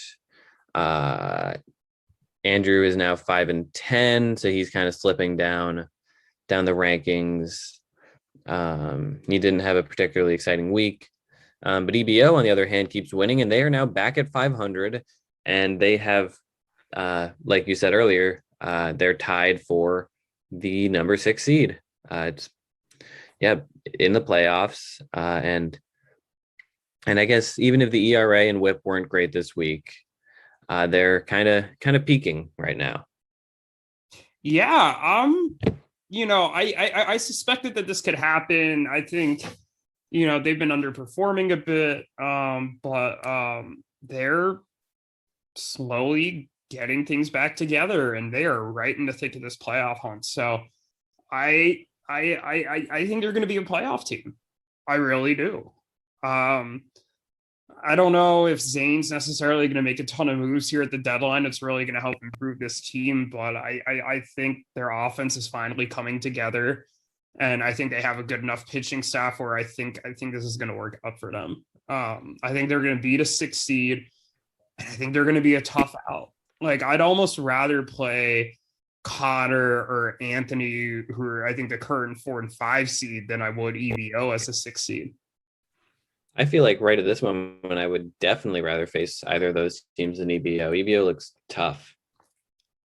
Andrew is now 5-10, so he's kind of slipping down the rankings. He didn't have a particularly exciting week. But EBO, on the other hand, keeps winning, and they are now back at 500. And they have, like you said earlier, they're tied for the number 6 seed. It's in the playoffs. And I guess even if the ERA and WHIP weren't great this week, they're kind of peaking right now. Yeah, I suspected that this could happen. I think, they've been underperforming a bit, but they're slowly getting things back together, and they are right in the thick of this playoff hunt. So I think they're going to be a playoff team. I really do. I don't know if Zane's necessarily going to make a ton of moves here at the deadline. It's really going to help improve this team, but I think their offense is finally coming together, and I think they have a good enough pitching staff where I think this is going to work out for them. I think they're going to beat a 6 seed, and I think they're going to be a tough out. Like, I'd almost rather play Conor or Anthony, who are, I think, the current 4 and 5 seed, than I would EVO as a 6 seed. I feel like right at this moment, I would definitely rather face either of those teams than EBO. EBO looks tough.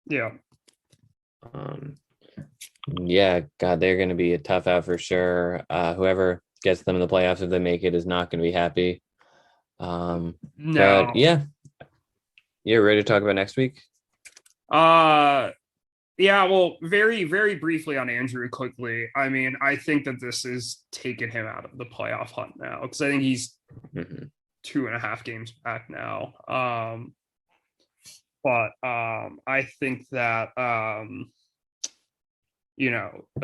Yeah. Yeah, God, they're going to be a tough out for sure. Whoever gets them in the playoffs, if they make it, is not going to be happy. No. But yeah, you're ready to talk about next week? Yeah, well, very, very briefly on Andrew quickly. I mean, I think that this is taking him out of the playoff hunt now, because I think he's 2.5 games back now. But I think that a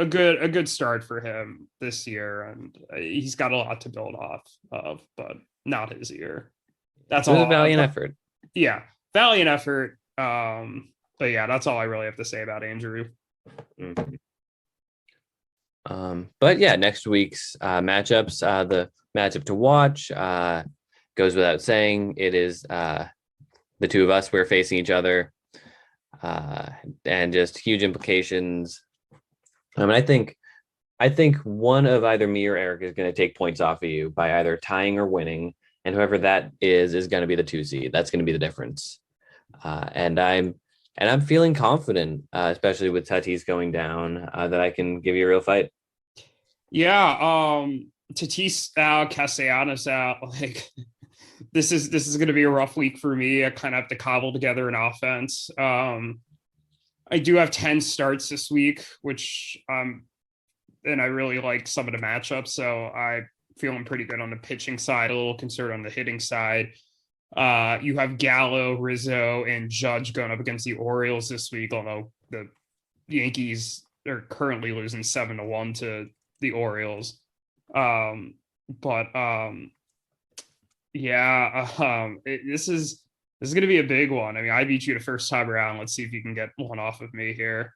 good start for him this year, and he's got a lot to build off of, but not his year. That's all. It was a valiant effort. Yeah, valiant effort. But yeah, that's all I really have to say about Andrew. Mm-hmm. But yeah, next week's matchups, the matchup to watch goes without saying. It is the two of us. We're facing each other, and just huge implications. I think one of either me or Erik is going to take points off of you by either tying or winning, and whoever that is going to be the 2 seed. That's going to be the difference. And I'm feeling confident, especially with Tatis going down, that I can give you a real fight. Yeah. Tatis out, Castellanos out. Like this is going to be a rough week for me. I kind of have to cobble together an offense. I do have 10 starts this week, which and I really like some of the matchups. So I'm feeling pretty good on the pitching side, a little concerned on the hitting side. You have Gallo, Rizzo, and Judge going up against the Orioles this week, although the Yankees are currently losing 7-1 to the Orioles. This is going to be a big one. I mean, I beat you the first time around. Let's see if you can get one off of me here.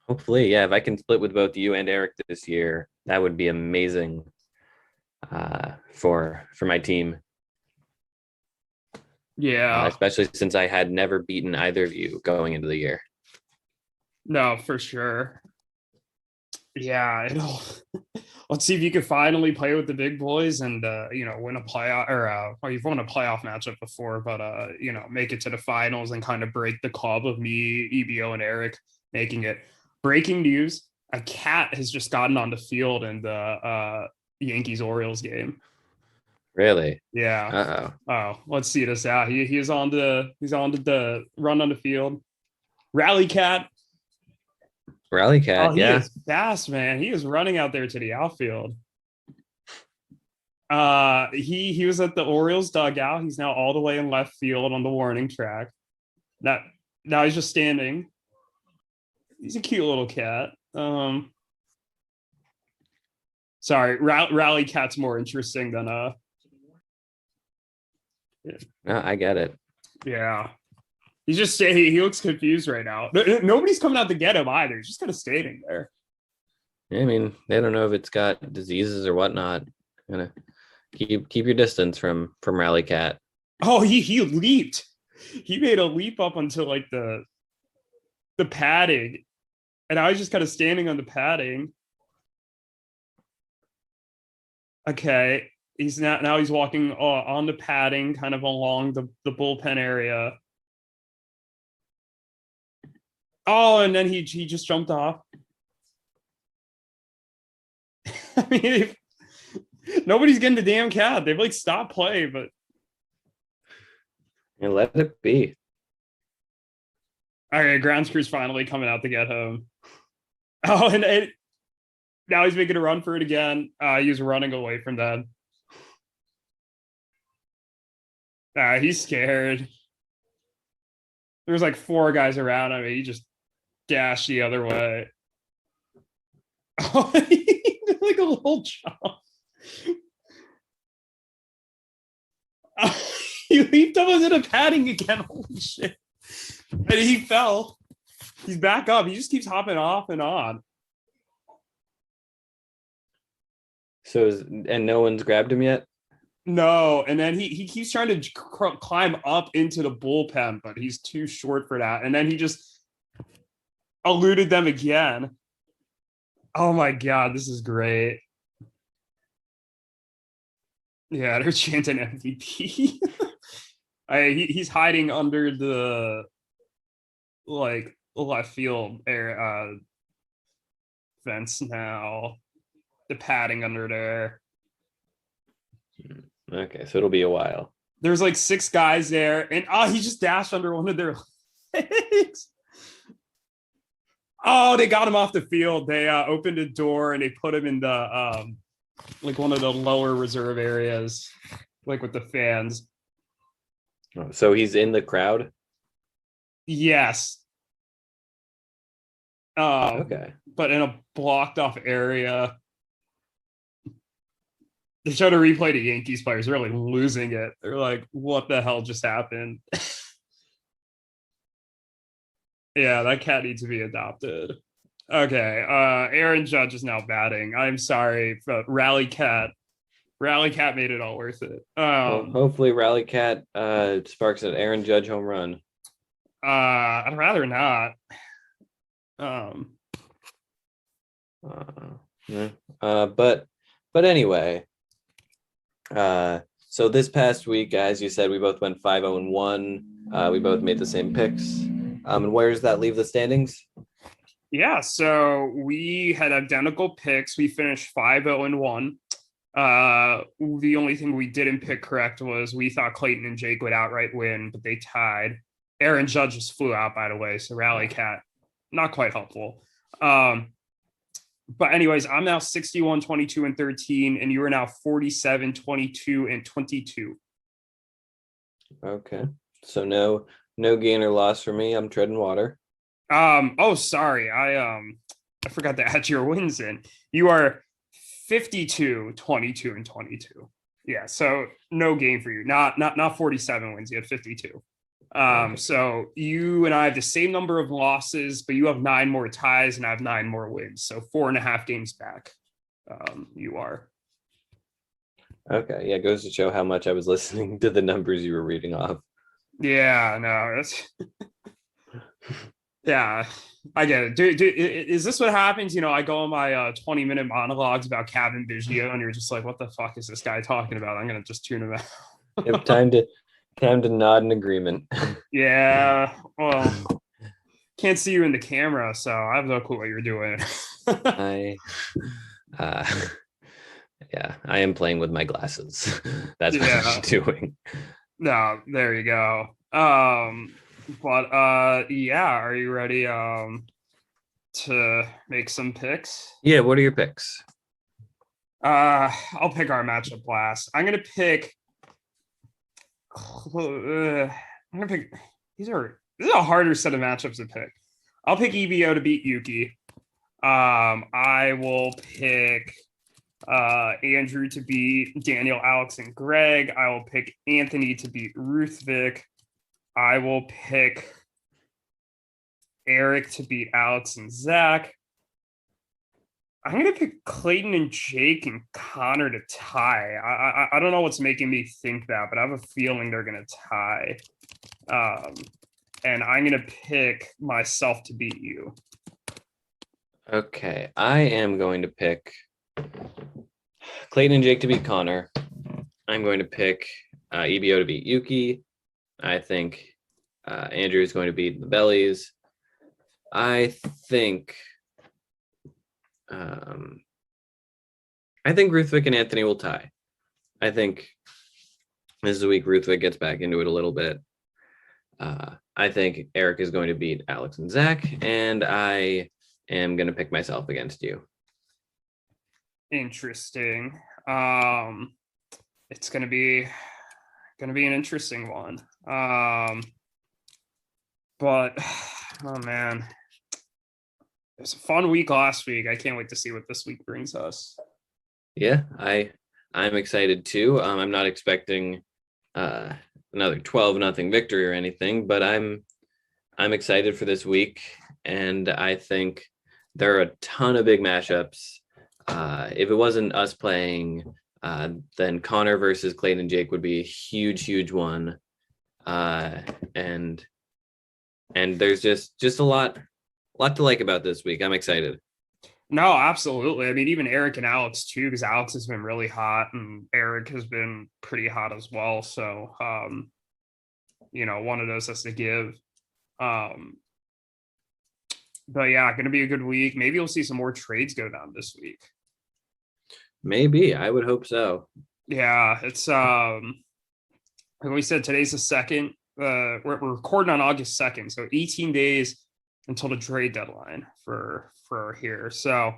Hopefully, yeah. If I can split with both you and Erik this year, that would be amazing for my team. Yeah, especially since I had never beaten either of you going into the year. No, for sure. Yeah, let's see if you can finally play with the big boys and win a playoff or you've won a playoff matchup before, but make it to the finals and kind of break the club of me, EBO, and Erik making it. Breaking news: a cat has just gotten on the field in the Yankees Orioles game. Really? Yeah. Oh, let's see this out. He's on the run on the field. Rally cat. Yeah. He is fast, man. He is running out there to the outfield. He was at the Orioles dugout. He's now all the way in left field on the warning track. Now he's just standing. He's a cute little cat. Sorry, Rally Cat's more interesting than No, I get it. Yeah. He's just he looks confused right now. Nobody's coming out to get him either. He's just kind of standing there. I mean, they don't know if it's got diseases or whatnot. Gonna keep your distance from Rally Cat. Oh, he leaped. He made a leap up until like the padding, and I was just kind of standing on the padding. Okay, he's now he's walking on the padding, kind of along the bullpen area. Oh, and then he just jumped off. I mean, nobody's getting the damn cat. They've like stopped play, but let it be. All right, ground crew's finally coming out to get him. Oh, and now he's making a run for it again. He was running away from them. He's scared. There's like 4 guys around him. He just dashed the other way. Oh, like a little jump. He leaped up into the padding again. Holy shit. And he fell. He's back up. He just keeps hopping off and on. And no one's grabbed him yet? No, and then he keeps trying to climb up into the bullpen, but he's too short for that. And then he just eluded them again. Oh my God, this is great. Yeah, they're chanting MVP. He's hiding under the like left field air fence now. The padding under there. Okay, so it'll be a while. There's like 6 guys there, and he just dashed under one of their legs. Oh, they got him off the field. They opened a door and they put him in the like one of the lower reserve areas, like with the fans. So he's in the crowd? Yes. Okay. But in a blocked off area. They showed a replay to Yankees players really losing it. They're like, what the hell just happened? Yeah, that cat needs to be adopted. Okay. Aaron Judge is now batting. I'm sorry, but Rally Cat made it all worth it. Well, hopefully Rally Cat sparks an Aaron Judge home run. I'd rather not. But anyway, so this past week, as you said, we both went 5-0-1. We both made the same picks. And where does that leave the standings? Yeah, so we had identical picks. We finished 5-0-1. The only thing we didn't pick correct was we thought Clayton and Jake would outright win, but they tied. Aaron Judge just flew out, by the way, so Rally Cat, not quite helpful. But anyways, I'm now 61, 22, and 13, and you are now 47, 22, and 22. Okay. So no gain or loss for me. I'm treading water. Oh, sorry. I forgot to add your wins in. You are 52, 22, and 22. Yeah, so no gain for you. Not 47 wins. You had 52. So you and I have the same number of losses, but you have 9 more ties and I have 9 more wins. So 4.5 games back. You are. Okay. Yeah, it goes to show how much I was listening to the numbers you were reading off. Yeah, no, that's yeah, I get it. Dude, is this what happens? I go on my 20-minute monologues about Kevin Biggio, and you're just like, what the fuck is this guy talking about? I'm gonna just tune him out. Yep, time to nod in agreement. Yeah, well, can't see you in the camera, so I have no clue what you're doing. Yeah, I am playing with my glasses. That's what I'm doing. No, there you go. But yeah, are you ready to make some picks? Yeah, what are your picks? I'll pick our matchup last. I'm gonna pick this is a harder set of matchups to pick. I'll pick EVO to beat Yuki. I will pick Andrew to beat Daniel, Alex, and Greg. I will pick Anthony to beat Ruthvik. I will pick Erik to beat Alex and Zach. I'm going to pick Clayton and Jake and Conor to tie. I don't know what's making me think that, but I have a feeling they're going to tie. And I'm going to pick myself to beat you. Okay, I am going to pick Clayton and Jake to beat Conor. I'm going to pick EBO to beat Yuki. I think Andrew is going to beat the Bellies. I think Ruthvik and Anthony will tie. I think this is a week Ruthvik gets back into it a little bit. I think Erik is going to beat Alex and Zach, and I am going to pick myself against you. Interesting. It's going to be an interesting one. But oh man, it was a fun week last week. I can't wait to see what this week brings us. Yeah, I'm excited too. I'm not expecting another 12-0 victory or anything, but I'm excited for this week, and I think there are a ton of big matchups. If it wasn't us playing, then Conor versus Clayton and Jake would be a huge one. And there's just a lot to like about this week. I'm excited. No, absolutely. I mean, even Erik and Alex too, because Alex has been really hot and Erik has been pretty hot as well. So, one of those has to give. But yeah, going to be a good week. Maybe we'll see some more trades go down this week. Maybe. I would hope so. Yeah, it's like we said, today's the 2nd. We're recording on August 2nd, so 18 days until the trade deadline for here. So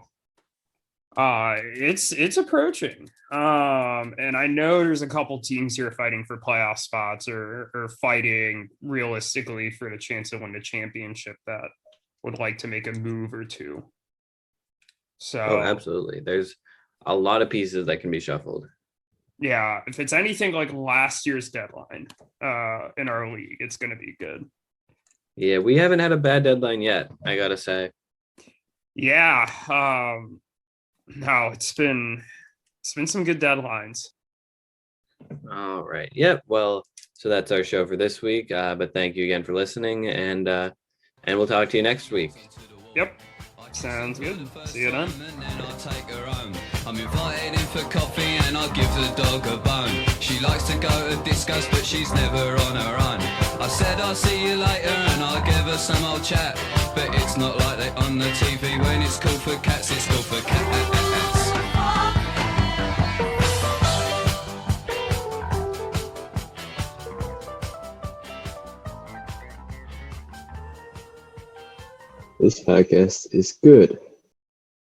it's approaching. And I know there's a couple teams here fighting for playoff spots or fighting realistically for the chance to win the championship that would like to make a move or two. So absolutely. There's a lot of pieces that can be shuffled. Yeah, if it's anything like last year's deadline in our league, it's going to be good. Yeah, we haven't had a bad deadline yet, I gotta say. Yeah, no, it's been some good deadlines. All right. Yep. Well, so that's our show for this week. But thank you again for listening, and we'll talk to you next week. Yep. Sounds good. See you then. I'm invited in for coffee and I'll give the dog a bone. She likes to go to discos but she's never on her own. I said I'll see you later and I'll give her some old chat. But it's not like they on the TV. When it's cool for cats, it's cool for cats. This podcast is good.